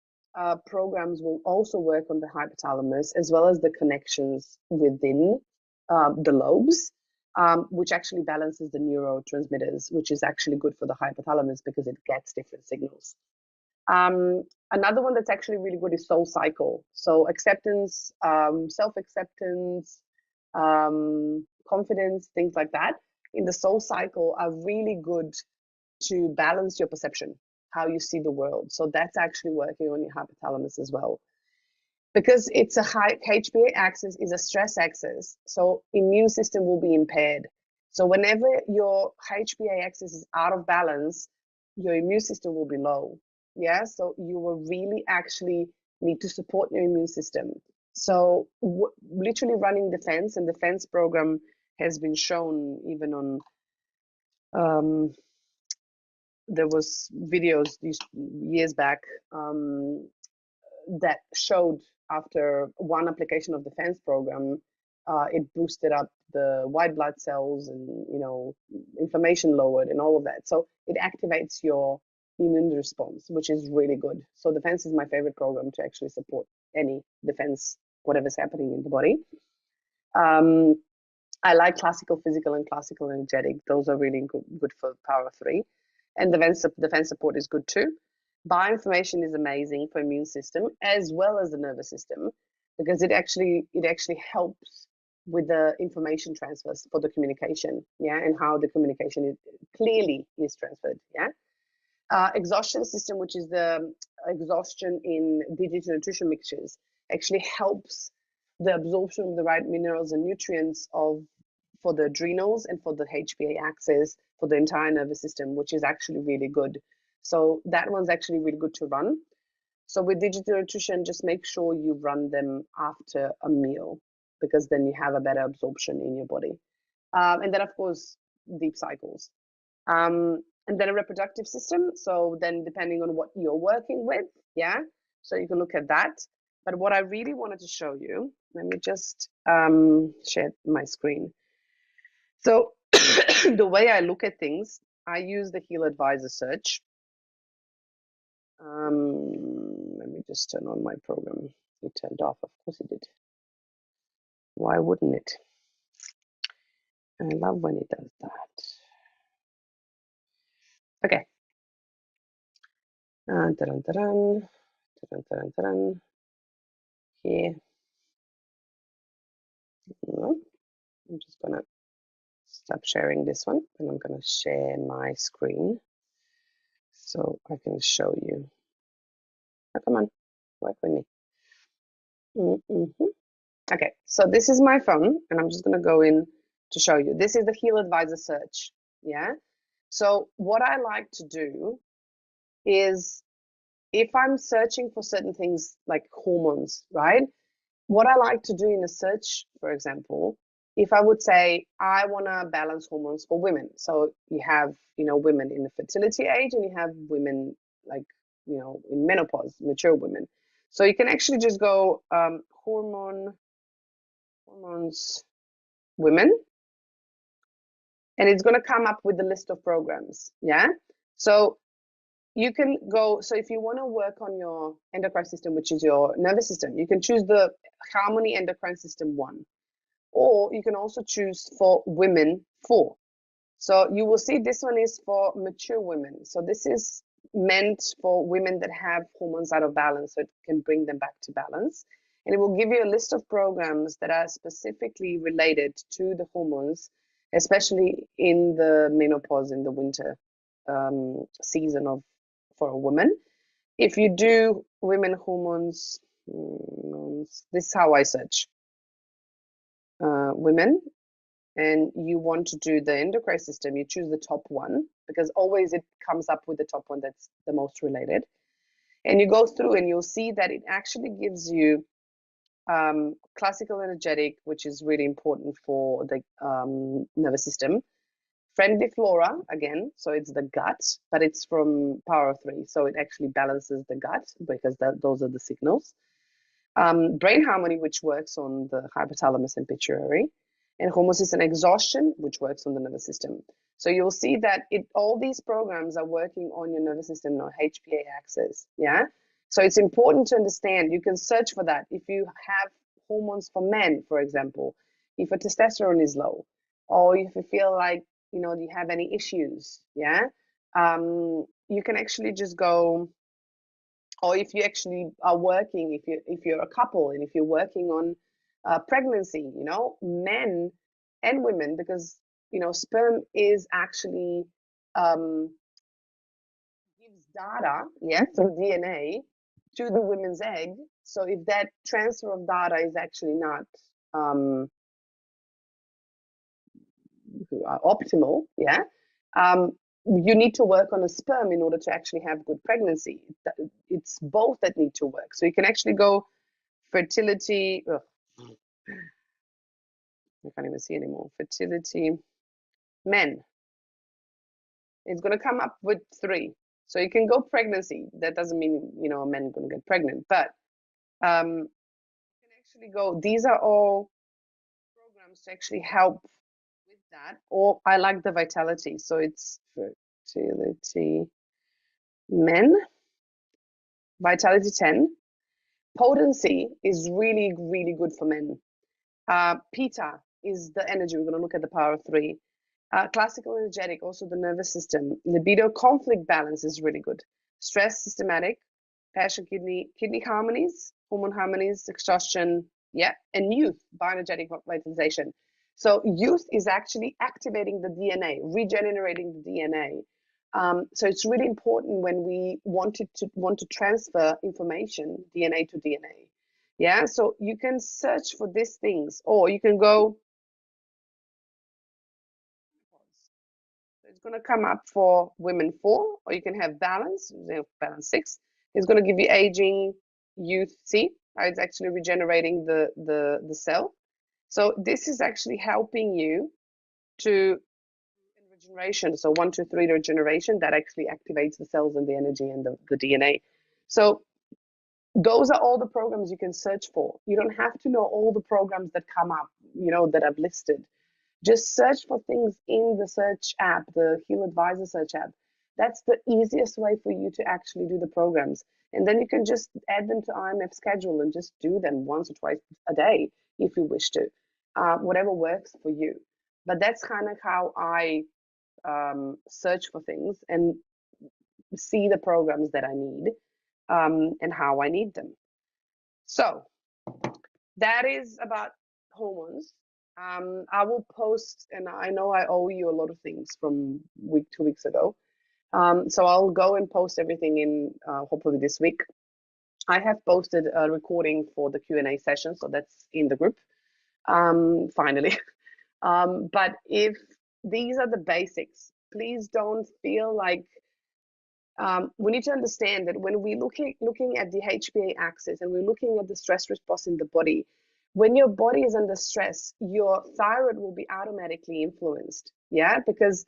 programs will also work on the hypothalamus as well as the connections within the lobes, which actually balances the neurotransmitters, which is actually good for the hypothalamus because it gets different signals. Another one that's actually really good is soul cycle. So acceptance, self-acceptance, confidence, things like that in the soul cycle are really good to balance your perception, how you see the world. So that's actually working on your hypothalamus as well. Because it's a high HPA axis is a stress axis, so immune system will be impaired. So whenever your HPA axis is out of balance, your immune system will be low. Yeah, so you will really actually need to support your immune system. So literally running defense, and defense program has been shown even on there was videos these years back that showed after one application of defense program, it boosted up the white blood cells and inflammation lowered and all of that. So it activates your immune response, which is really good. So defense is my favorite program to actually support any defense, whatever's happening in the body. I like classical physical and classical energetic. Those are really good for power 3. And defense support is good too. Bioinformation is amazing for immune system as well as the nervous system, because it actually helps with the information transfers for the communication, yeah, and how the communication clearly is transferred, yeah. Exhaustion system, which is the exhaustion in digital nutrition mixtures, actually helps the absorption of the right minerals and nutrients for the adrenals and for the HPA axis for the entire nervous system, which is actually really good. So that one's actually really good to run. So with digital nutrition, just make sure you run them after a meal, because then you have a better absorption in your body. And then, of course, deep cycles. And then a reproductive system. So then depending on what you're working with, yeah, so you can look at that. But what I really wanted to show you, let me just share my screen. So the way I look at things, I use the Heal Advisor search. Let me just turn on my program. It turned off, of course it did. Why wouldn't it? I love when it does that. Okay. Here. No, I'm just gonna stop sharing this one, and I'm gonna share my screen so I can show you. Oh, come on, work with me. Okay, so this is my phone, and I'm just gonna go in to show you. This is the Heal Advisor search, yeah? So what I like to do is, if I'm searching for certain things like hormones, right? What I like to do in a search, for example, if I would say, I want to balance hormones for women. So you have, women in the fertility age, and you have women like, in menopause, mature women. So you can actually just go hormones women, and it's going to come up with a list of programs, yeah? So you can go, so if you want to work on your endocrine system, which is your nervous system, you can choose the Harmony Endocrine System 1, or you can also choose for women 4. So you will see this one is for mature women. So this is meant for women that have hormones out of balance, so it can bring them back to balance. And it will give you a list of programs that are specifically related to the hormones, especially in the menopause, in the winter season for a woman. If you do women hormones, this is how I search women, and you want to do the endocrine system, you choose the top one, because always it comes up with the top one that's the most related. And you go through and you'll see that it actually gives you classical energetic, which is really important for the nervous system. Friendly flora, again, so it's the gut, but it's from power 3. So it actually balances the gut, because those are the signals. Brain harmony, which works on the hypothalamus and pituitary, and homeostasis and exhaustion, which works on the nervous system. So you'll see that all these programs are working on your nervous system or HPA axis, yeah? So it's important to understand. You can search for that. If you have hormones for men, for example, if your testosterone is low, or if you feel like, you have any issues, yeah, you can actually just go, or if you actually are working, if you're a couple and if you're working on pregnancy, men and women, because sperm is actually um, gives data, yeah, through DNA to the women's egg. So if that transfer of data is actually not um, optimal, yeah, um, you need to work on a sperm in order to actually have good pregnancy. It's both that need to work. So you can actually go fertility. Ugh, I can't even see anymore. Fertility men. It's going to come up with 3. So you can go pregnancy. That doesn't mean a man going to get pregnant, but you can actually go. These are all programs to actually help with that. Or I like the vitality. So it's fertility men, vitality 10. Potency is really, really good for men. Pita is the energy. We're going to look at the power of 3. Classical energetic, also the nervous system. Libido conflict balance is really good. Stress systematic, passion kidney harmonies, hormone harmonies, exhaustion, yeah, and youth, bioenergetic vitalization. So youth is actually activating the DNA, regenerating the DNA. So it's really important when we want to transfer information, DNA to DNA. Yeah, so you can search for these things, or you can go. So it's going to come up for women 4, or you can have balance, balance 6. It's going to give you aging, youth. See how it's actually regenerating the cell. So this is actually helping you to regeneration. So 1, 2, 3 regeneration that actually activates the cells and the energy and the DNA. So those are all the programs you can search for. You don't have to know all the programs that come up, that I've listed. Just search for things in the search app, the Heal Advisor search app. That's the easiest way for you to actually do the programs. And then you can just add them to IMF schedule and just do them once or twice a day if you wish to, whatever works for you. But that's kind of how I search for things and see the programs that I need and how I need them. So that is about hormones. I will post, and I know I owe you a lot of things from 2 weeks ago. So I'll go and post everything in hopefully this week. I have posted a recording for the Q&A session, so that's in the group, finally. But if these are the basics, please don't feel like we need to understand that when we're looking at the HPA axis and we're looking at the stress response in the body, when your body is under stress, your thyroid will be automatically influenced, yeah, because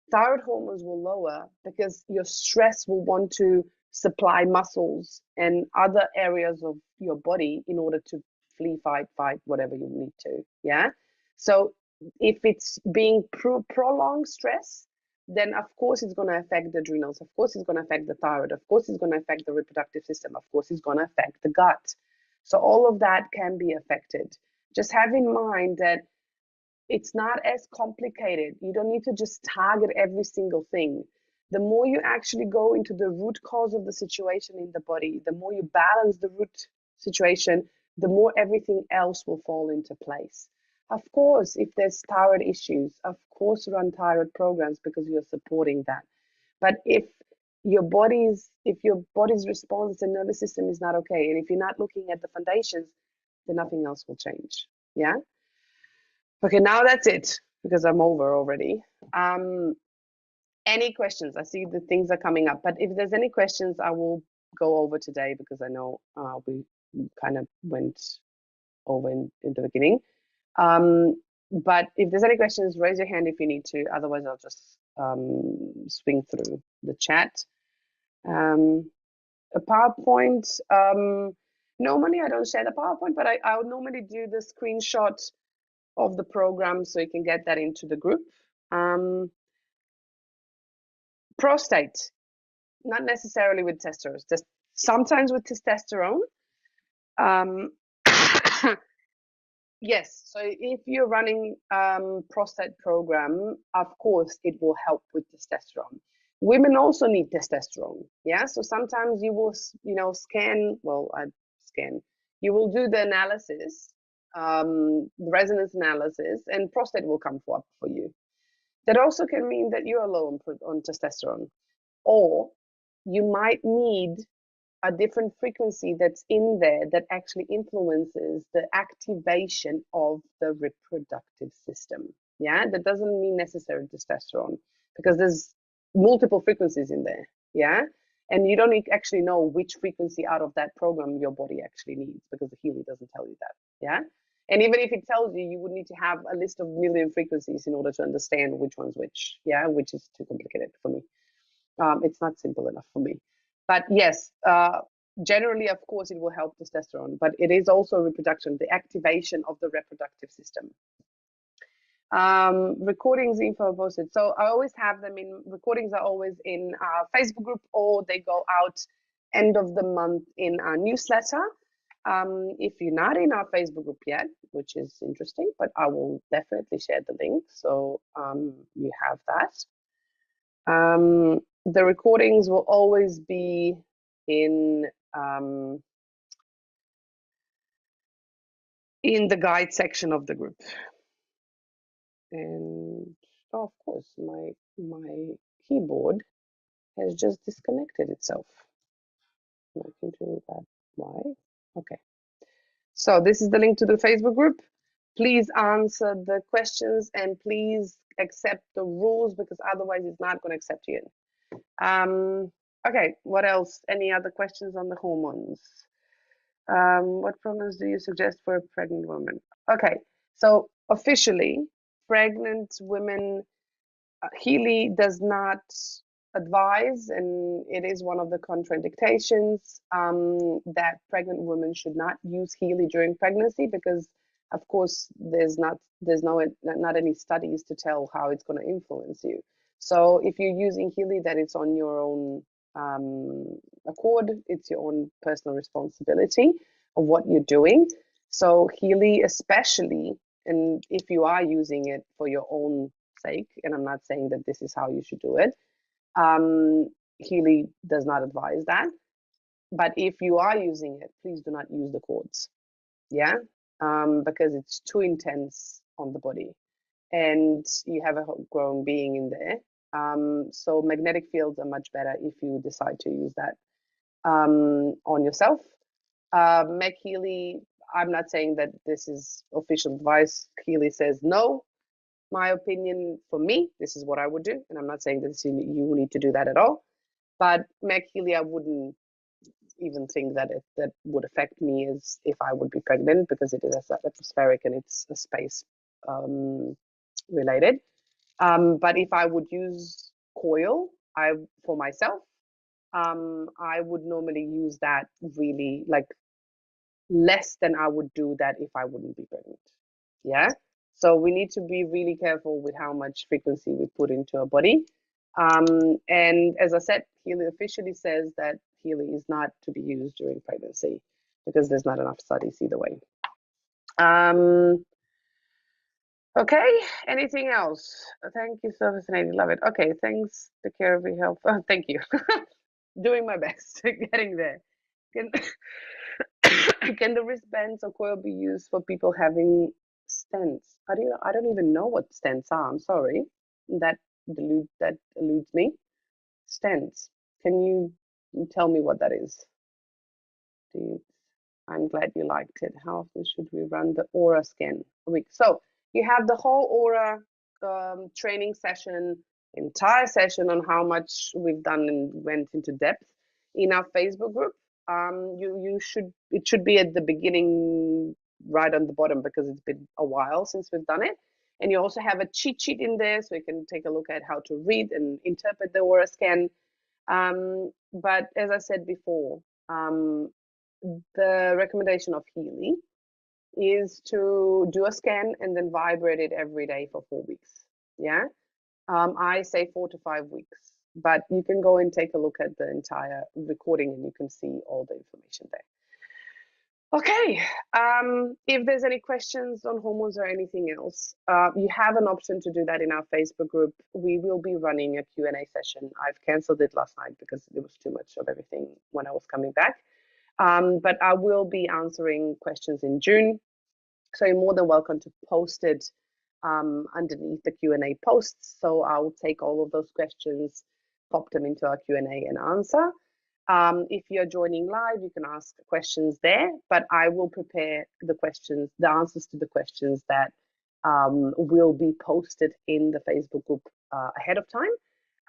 thyroid hormones will lower because your stress will want to supply muscles and other areas of your body in order to flee, fight, whatever you need to, yeah. So if it's being prolonged stress, then of course it's going to affect the adrenals, of course it's going to affect the thyroid, of course it's going to affect the reproductive system, of course it's going to affect the gut. So all of that can be affected. Just have in mind that it's not as complicated. You don't need to just target every single thing. The more you actually go into the root cause of the situation in the body, the more you balance the root situation, the more everything else will fall into place. Of course, if there's thyroid issues, of course run thyroid programs because you're supporting that. But if your body's response and nervous system is not okay, and if you're not looking at the foundations, then nothing else will change. Yeah. Okay, now that's it because I'm over already. Any questions? I see the things are coming up, but if there's any questions, I will go over today because I know we kind of went over in the beginning. But if there's any questions, raise your hand if you need to. Otherwise, I'll just swing through the chat. A PowerPoint. Normally, I don't share the PowerPoint, but I would normally do the screenshot of the program so you can get that into the group. Prostate, not necessarily with testosterone, just sometimes with testosterone. Um, yes, so if you're running prostate program, of course it will help with testosterone. Women also need testosterone, yeah. So sometimes you will, scan. Well, I scan. You will do the analysis, the resonance analysis, and prostate will come up for you. That also can mean that you are low on testosterone, or you might need a different frequency that's in there that actually influences the activation of the reproductive system. Yeah, that doesn't mean necessarily testosterone, because there's multiple frequencies in there. Yeah, and you don't actually know which frequency out of that program your body actually needs, because the Healy doesn't tell you that. Yeah. And even if it tells you, you would need to have a list of million frequencies in order to understand which one's which. Yeah, which is too complicated for me. It's not simple enough for me. But yes, generally, of course, it will help testosterone, but it is also reproduction, the activation of the reproductive system. Recordings info posted. So I always have them in, recordings are always in our Facebook group, or they go out end of the month in our newsletter. If you're not in our Facebook group yet, which is interesting, but I will definitely share the link, so you have that. The recordings will always be in the guide section of the group. And oh, of course, my keyboard has just disconnected itself. I can do that. Why? Okay. So this is the link to the Facebook group. Please answer the questions and please accept the rules, because otherwise it's not going to accept you in. Okay, what else? Any other questions on the hormones? What programs do you suggest for a pregnant woman? Okay, so officially, pregnant women, Healy does not advise, and it is one of the contraindications, that pregnant women should not use Healy during pregnancy, because of course there's not any studies to tell how it's going to influence you. So if you're using Healy, that it's on your own accord, it's your own personal responsibility of what you're doing. So Healy, especially, and if you are using it for your own sake, and I'm not saying that this is how you should do it, Healy does not advise that. But if you are using it, please do not use the cords. Yeah, because it's too intense on the body, and you have a growing being in there. So magnetic fields are much better if you decide to use that on yourself. Meg Healy, I'm not saying that this is official advice. Healy says no. My opinion, for me, this is what I would do, and I'm not saying that you need to do that at all. But Meg Healy, I wouldn't even think that that would affect me as if I would be pregnant, because it is atmospheric and it's a space related. But if I would use coil, for myself, I would normally use that really like less than I would do that if I wouldn't be pregnant. Yeah. So we need to be really careful with how much frequency we put into our body. And as I said, Healy officially says that Healy is not to be used during pregnancy, because there's not enough studies either way. Okay, anything else? Thank you so fascinating. Love it. Okay, thanks. Take care of your health. Oh, thank you. Doing my best, getting there. Can, can the wristbands or coil be used for people having stents? I don't even know what stents are. I'm sorry. That eludes me. Stents. Can you tell me what that is? I'm glad you liked it. How often should we run the aura scan a week? So you have the whole aura training session, entire session on how much we've done and went into depth in our Facebook group. It should be at the beginning, right on the bottom, because it's been a while since we've done it. And you also have a cheat sheet in there, so you can take a look at how to read and interpret the aura scan. But as I said before, the recommendation of Healy is to do a scan and then vibrate it every day for 4 weeks. Yeah. I say 4 to 5 weeks. but you can go and take a look at the entire recording and you can see all the information there. Okay, if there's any questions on hormones or anything else, you have an option to do that in our Facebook group. We will be running a Q&A session. I've canceled it last night because it was too much of everything when I was coming back. But I will be answering questions in June. So you're more than welcome to post it underneath the Q&A posts. So I'll take all of those questions, pop them into our Q&A and answer. If you're joining live, you can ask questions there, but I will prepare the questions, the answers to the questions that will be posted in the Facebook group ahead of time.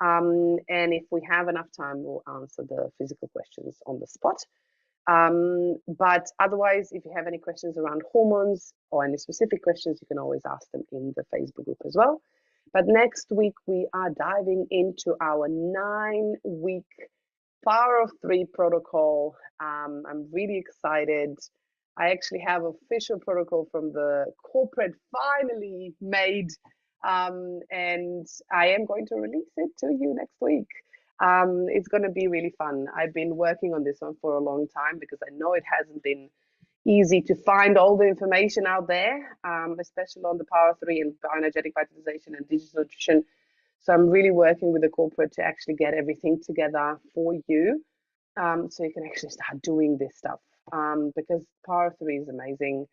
And if we have enough time, we'll answer the physical questions on the spot. But otherwise, if you have any questions around hormones or any specific questions, you can always ask them in the Facebook group as well. But next week, we are diving into our 9-week Power of 3 protocol. I'm really excited. I actually have official protocol from the corporate finally made, and I am going to release it to you next week. It's going to be really fun. I've been working on this one for a long time because I know it hasn't been easy to find all the information out there, especially on the Power of 3 and bioenergetic vitalization and digital nutrition. So I'm really working with the corporate to actually get everything together for you, so you can actually start doing this stuff, because Power 3 is amazing.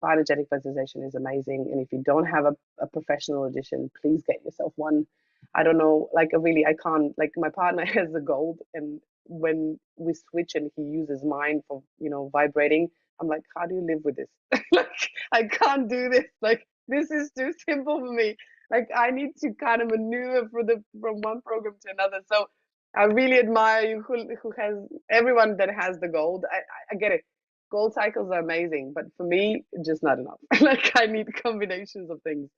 Bioenergetic vitalization is amazing. And if you don't have a professional edition, please get yourself one. I don't know, like really, I can't, like my partner has the gold, and when we switch and he uses mine for, vibrating, I'm like, how do you live with this? Like, I can't do this. Like, this is too simple for me. Like, I need to kind of maneuver from one program to another. So I really admire you who has everyone that has the gold. I get it. Gold cycles are amazing, but for me, just not enough. Like, I need combinations of things.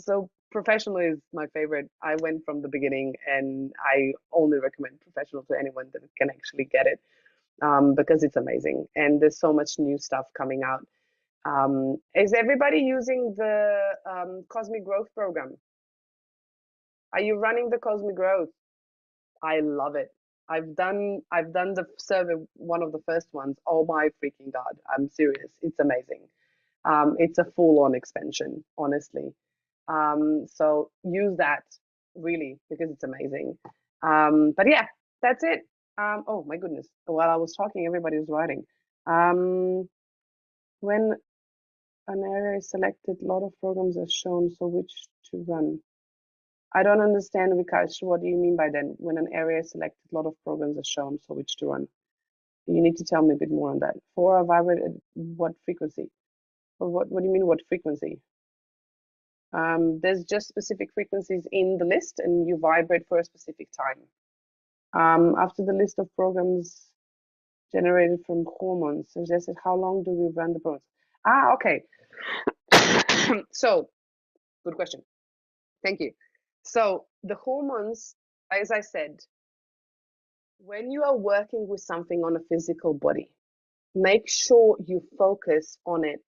So professional is my favorite. I went from the beginning, and I only recommend professional to anyone that can actually get it, because it's amazing. And there's so much new stuff coming out. Is everybody using the Cosmic Growth program? Are you running the Cosmic Growth? I love it. I've done the survey, one of the first ones. Oh my freaking God. I'm serious. It's amazing. It's a full-on expansion, honestly. So use that really, because it's amazing. But yeah, that's it. Oh my goodness. While I was talking, everybody was writing. When an area is selected, a lot of programs are shown, so which to run? I don't understand, Vikash. What do you mean by then? When an area is selected, a lot of programs are shown, so which to run? You need to tell me a bit more on that. For a vibrate at what frequency? Or what do you mean, what frequency? There's just specific frequencies in the list, and you vibrate for a specific time. After the list of programs generated from hormones suggested, how long do we run the programs? Okay. So, good question. Thank you. So the hormones, as I said, when you are working with something on a physical body, make sure you focus on it.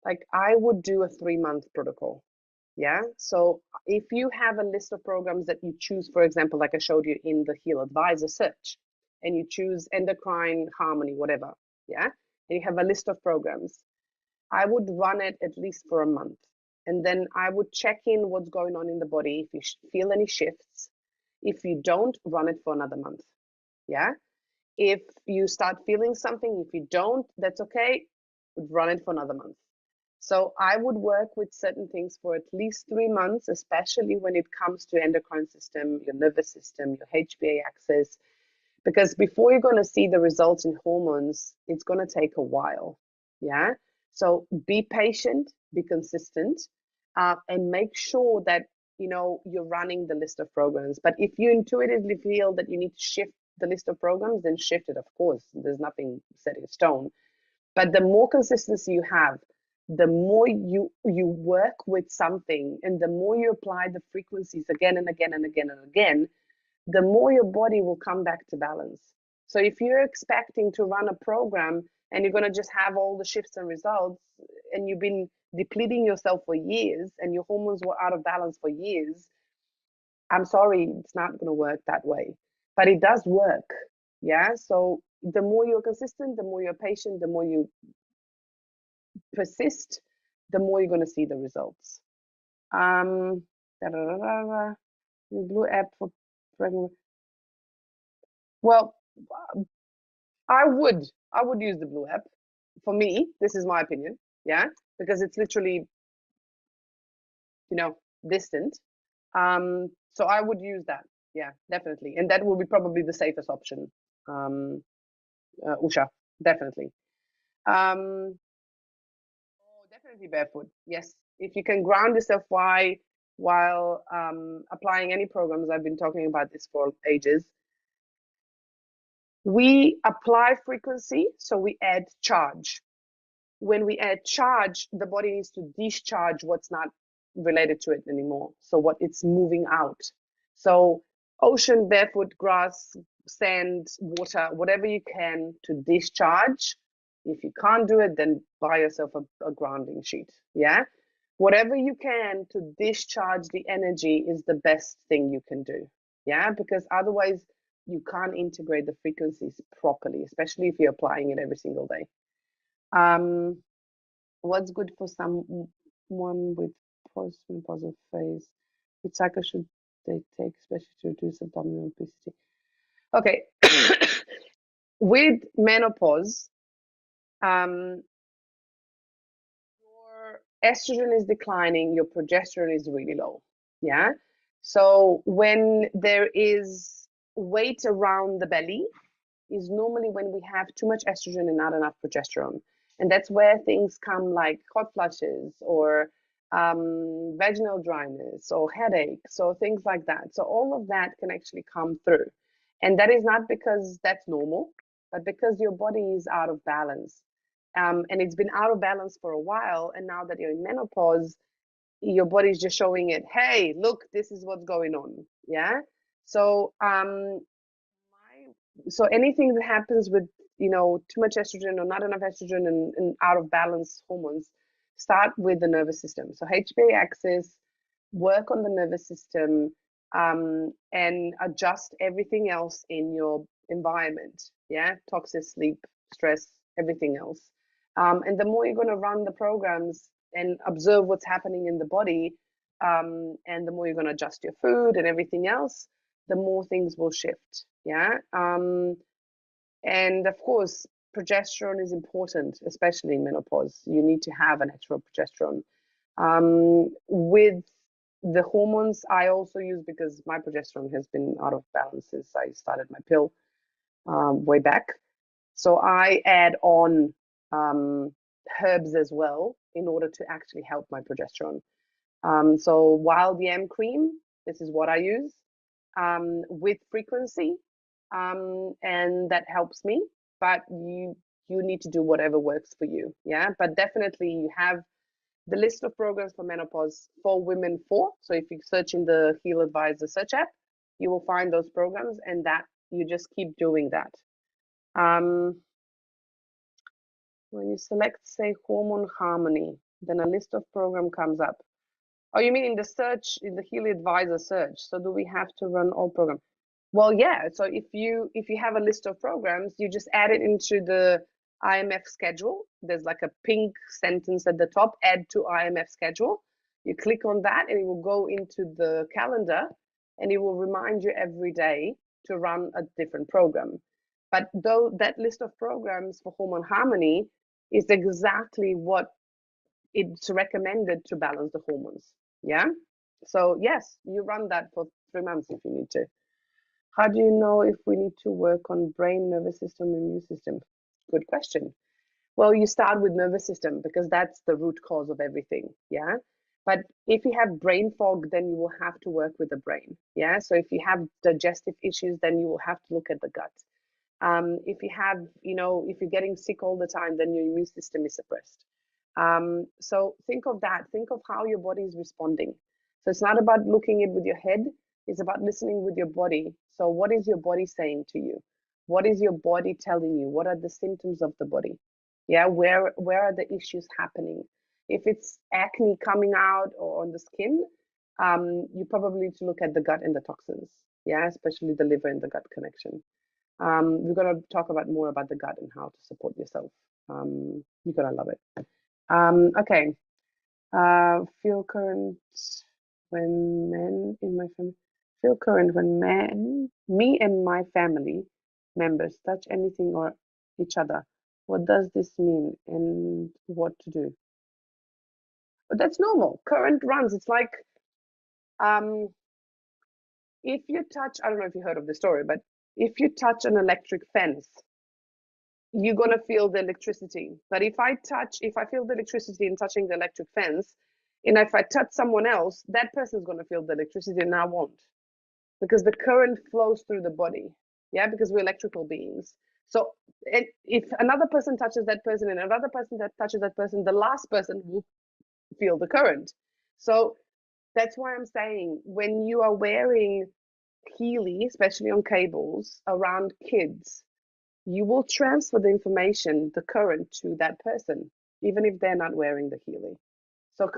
Like, I would do a 3-month protocol. Yeah. So if you have a list of programs that you choose, for example, like I showed you in the Heal Advisor search, and you choose endocrine, harmony, whatever. Yeah. And you have a list of programs, I would run it at least for a month. And then I would check in what's going on in the body, if you feel any shifts. If you don't, run it for another month. Yeah. If you start feeling something, if you don't, that's okay. Run it for another month. So I would work with certain things for at least 3 months, especially when it comes to endocrine system, your nervous system, your HPA axis, because before you're going to see the results in hormones, it's going to take a while. Yeah. So be patient, be consistent, and make sure that you're running the list of programs. But if you intuitively feel that you need to shift the list of programs, then shift it. Of course, there's nothing set in stone. But the more consistency you have, the more you work with something, and the more you apply the frequencies again and again and again and again, the more your body will come back to balance. So if you're expecting to run a program and you're going to just have all the shifts and results, and you've been depleting yourself for years and your hormones were out of balance for years, I'm sorry, it's not going to work that way, but it does work. Yeah. So the more you're consistent, the more you're patient, the more you persist, the more you're going to see the results. Um, da, da, da, da, da. Blue app for pregnant. Well, I would use the blue app. For me, this is my opinion. Yeah, because it's literally, you know, distant. So I would use that. Yeah, definitely, and that will be probably the safest option. Um, Usha, definitely. Oh, definitely barefoot. Yes, if you can ground yourself while applying any programs, I've been talking about this for ages. We apply frequency, so we add charge. When we add charge, the body needs to discharge what's not related to it anymore. So what it's moving out. So ocean, barefoot, grass, sand, water, whatever you can to discharge. If you can't do it, then buy yourself a grounding sheet. Yeah. Whatever you can to discharge the energy is the best thing you can do. Yeah. Because otherwise, you can't integrate the frequencies properly, especially if you're applying it every single day. Um, What's good for someone with postmenopausal phase? Which cycle should they take, especially to reduce abdominal obesity? Okay, with menopause, um, your estrogen is declining, your progesterone is really low. Yeah. So when there is weight around the belly, is normally when we have too much estrogen and not enough progesterone. And that's where things come like hot flushes or vaginal dryness or headaches or things like that. So all of that can actually come through. And that is not because that's normal, but because your body is out of balance. And it's been out of balance for a while. And now that you're in menopause, your body's just showing it, hey, look, this is what's going on. Yeah. So so anything that happens with too much estrogen or not enough estrogen and out of balance hormones, start with the nervous system. So HPA axis, work on the nervous system, and adjust everything else in your environment. Yeah, toxic sleep, stress, everything else. And the more you're going to run the programs and observe what's happening in the body, and the more you're going to adjust your food and everything else, the more things will shift. Yeah. And of course, progesterone is important, especially in menopause. You need to have a natural progesterone. With the hormones, I also use, because my progesterone has been out of balance since I started my pill way back. So I add on herbs as well in order to actually help my progesterone. So wild yam cream, this is what I use with frequency, and that helps me. But you need to do whatever works for you. Yeah, but definitely you have the list of programs for menopause for women for. So if you search in the Heal Advisor search app, you will find those programs, and that you just keep doing that. Um, when you select, say, hormone harmony, then a list of program comes up. Oh, you mean in the search, in the Healy Advisor search? So do we have to run all programs? Well, yeah. So if you have a list of programs, you just add it into the IMF schedule. There's like a pink sentence at the top, add to IMF schedule. You click on that and it will go into the calendar and it will remind you every day to run a different program. But though that list of programs for hormone harmony is exactly what it's recommended to balance the hormones. Yeah. So yes, you run that for 3 months if you need to. How do you know if we need to work on brain, nervous system, immune system? Good question. Well, you start with nervous system because that's the root cause of everything. Yeah. But if you have brain fog, then you will have to work with the brain. Yeah. So if you have digestive issues, then you will have to look at the gut. If you have, if you're getting sick all the time, then your immune system is suppressed. So think of that. Think of how your body is responding. So it's not about looking it with your head. It's about listening with your body. So what is your body saying to you? What is your body telling you? What are the symptoms of the body? Yeah, where are the issues happening? If it's acne coming out or on the skin, you probably need to look at the gut and the toxins. Yeah, especially the liver and the gut connection. We're gonna talk about more about the gut and how to support yourself. You're gonna love it. Okay. Feel current when men in my family feel current when me and my family members touch anything or each other. What does this mean and what to do? But that's normal. Current runs. It's like um, if you touch, I don't know if you heard of the story, but if you touch an electric fence, you're gonna feel the electricity. But if I feel the electricity in touching the electric fence, and if I touch someone else, that person's gonna feel the electricity and I won't. Because the current flows through the body. Yeah, because we're electrical beings. So if another person touches that person and another person that touches that person, the last person will feel the current. So that's why I'm saying when you are wearing Healy, especially on cables around kids, you will transfer the information, the current, to that person, even if they're not wearing the Healy. So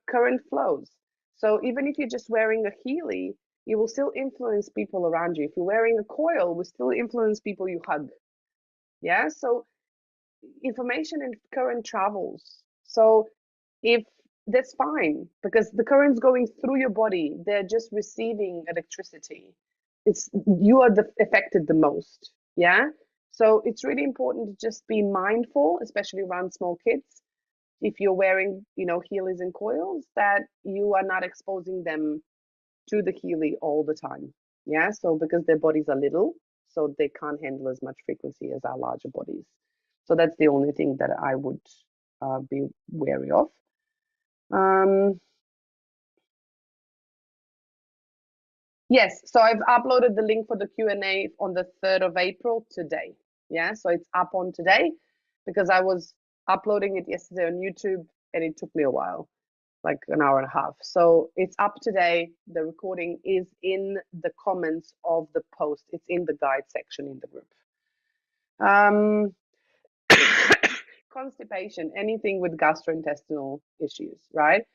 current flows. So even if you're just wearing a Healy, you will still influence people around you. If you're wearing a coil, will still influence people you hug. Yeah. So information and current travels. So if that's fine because the current's going through your body, they're just receiving electricity. It's you are affected the most. Yeah. So it's really important to just be mindful, especially around small kids. If you're wearing, Heelys and coils, that you are not exposing them to the Healy all the time. Yeah. So because their bodies are little, so they can't handle as much frequency as our larger bodies. So that's the only thing that I would be wary of. Um, yes, so I've uploaded the link for the Q&A on the 3rd of April today. Yeah, so it's up on today because I was uploading it yesterday on YouTube and it took me a while, like an hour and a half. So it's up today. The recording is in the comments of the post. It's in the guide section in the group. Constipation, anything with gastrointestinal issues, right?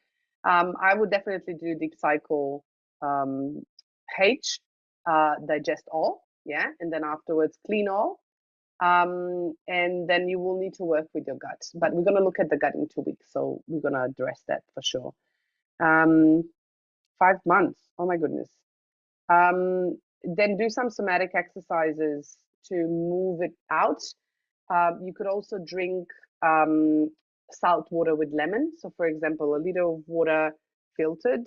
I would definitely do deep cycle H, digest all, yeah, and then afterwards clean all. And then you will need to work with your gut. But we're going to look at the gut in 2 weeks, so we're going to address that for sure. 5 months, oh my goodness. Then do some somatic exercises to move it out. You could also drink salt water with lemon. So, for example, a liter of water filtered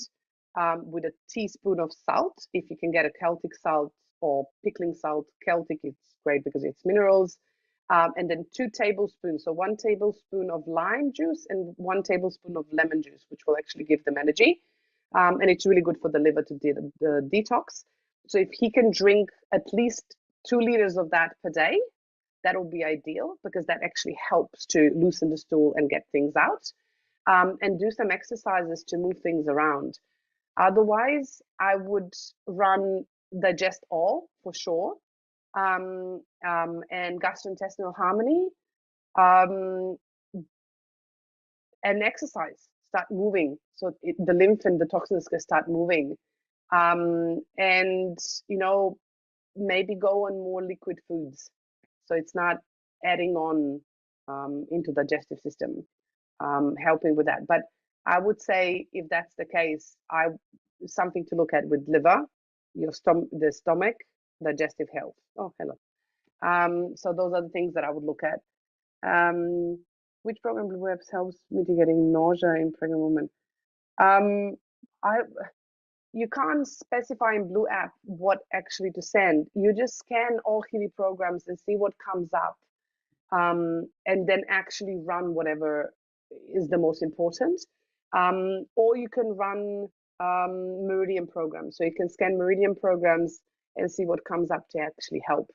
with a teaspoon of salt. If you can get a Celtic salt or pickling salt, Celtic, it's great because it's minerals. And then 2 tablespoons. So 1 tablespoon of lime juice and 1 tablespoon of lemon juice, which will actually give them energy. And it's really good for the liver to the detox. So if he can drink at least 2 liters of that per day, that will be ideal because that actually helps to loosen the stool and get things out. And do some exercises to move things around. Otherwise, I would run digest all for sure, and gastrointestinal harmony, um, and exercise. Start moving so the lymph and the toxins can start moving, and maybe go on more liquid foods, so it's not adding on into the digestive system, helping with that. But I would say if that's the case, something to look at with liver, the stomach, digestive health. Oh, hello. So those are the things that I would look at. Which program webs helps mitigating nausea in pregnant women? I You can't specify in Blue app what actually to send. You just scan all Healy programs and see what comes up, and then actually run whatever is the most important. Or you can run Meridian programs. So you can scan Meridian programs and see what comes up to actually help.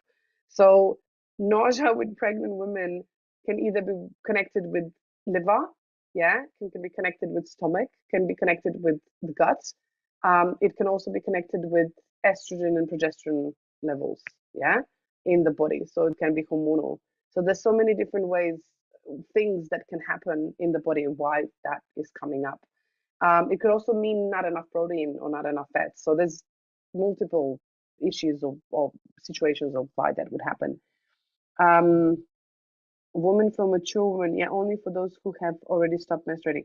So nausea with pregnant women can either be connected with liver, yeah, can be connected with stomach, can be connected with the gut. It can also be connected with estrogen and progesterone levels, yeah, in the body. So it can be hormonal. So there's so many different ways, things that can happen in the body, why that is coming up. It could also mean not enough protein or not enough fat. So there's multiple issues or situations of why that would happen. Women for mature women, yeah, only for those who have already stopped menstruating.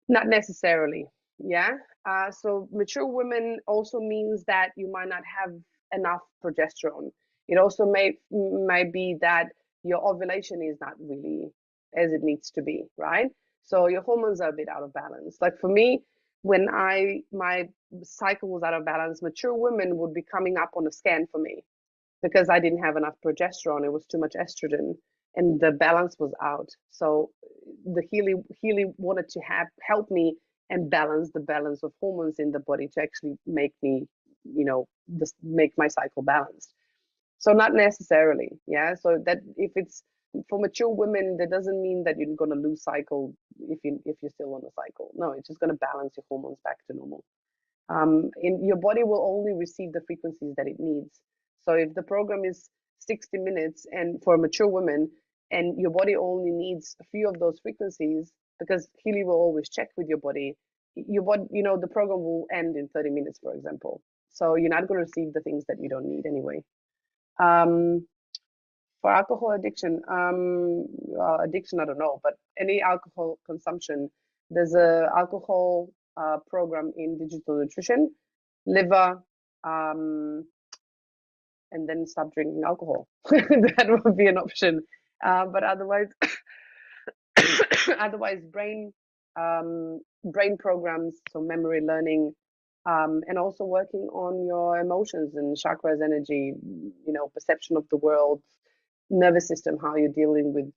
Not necessarily, yeah. So mature women also means that you might not have enough progesterone. It also might be that your ovulation is not really as it needs to be, right? So your hormones are a bit out of balance. Like for me, when my cycle was out of balance, mature women would be coming up on a scan for me because I didn't have enough progesterone. It was too much estrogen, and the balance was out. So the Healy wanted to help me and balance the balance of hormones in the body to actually make me, just make my cycle balanced. So not necessarily, yeah. So that if it's for mature women, that doesn't mean that you're gonna lose cycle if you're still on a cycle. No, it's just gonna balance your hormones back to normal. In your body will only receive the frequencies that it needs. So if the program is 60 minutes and for mature women, and your body only needs a few of those frequencies, because Healy will always check with your body, the program will end in 30 minutes, for example. So you're not going to receive the things that you don't need anyway. Um, for alcohol addiction, addiction, I don't know, but any alcohol consumption, there's a alcohol program in digital nutrition, liver, and then stop drinking alcohol. That would be an option. But otherwise, otherwise, brain programs, so memory learning, and also working on your emotions and chakras, energy, perception of the world, nervous system, how you're dealing with,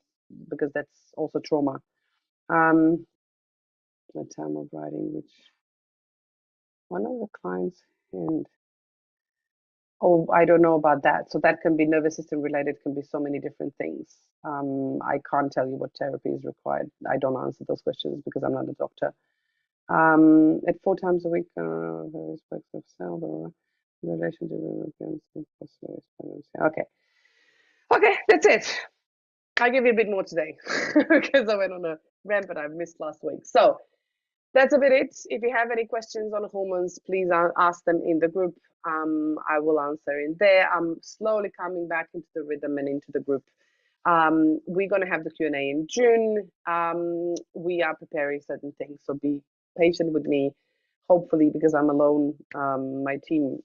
because that's also trauma. The time of writing, which one of the clients, and oh, I don't know about that. So that can be nervous system related, can be so many different things. I can't tell you what therapy is required. I don't answer those questions because I'm not a doctor. At 4 times a week, various aspects of cell, relation to okay. Okay, that's it. I'll give you a bit more today because I went on a rant, but I missed last week. So that's a bit it. If you have any questions on hormones, please ask them in the group. I will answer in there. I'm slowly coming back into the rhythm and into the group. We're going to have the Q&A in June. We are preparing certain things, so be patient with me. Hopefully, because I'm alone, my team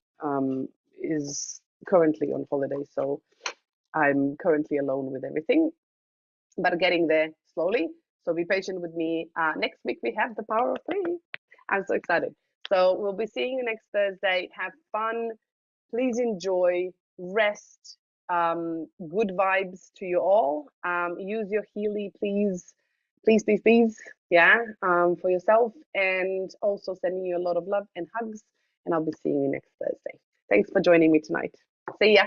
is currently on holiday, so I'm currently alone with everything, but getting there slowly. So be patient with me. Next week we have the power of three. I'm so excited. So we'll be seeing you next Thursday. Have fun. Please enjoy, rest, good vibes to you all. Use your Healy, please, please, please, please, yeah, for yourself, and also sending you a lot of love and hugs. And I'll be seeing you next Thursday. Thanks for joining me tonight. See ya.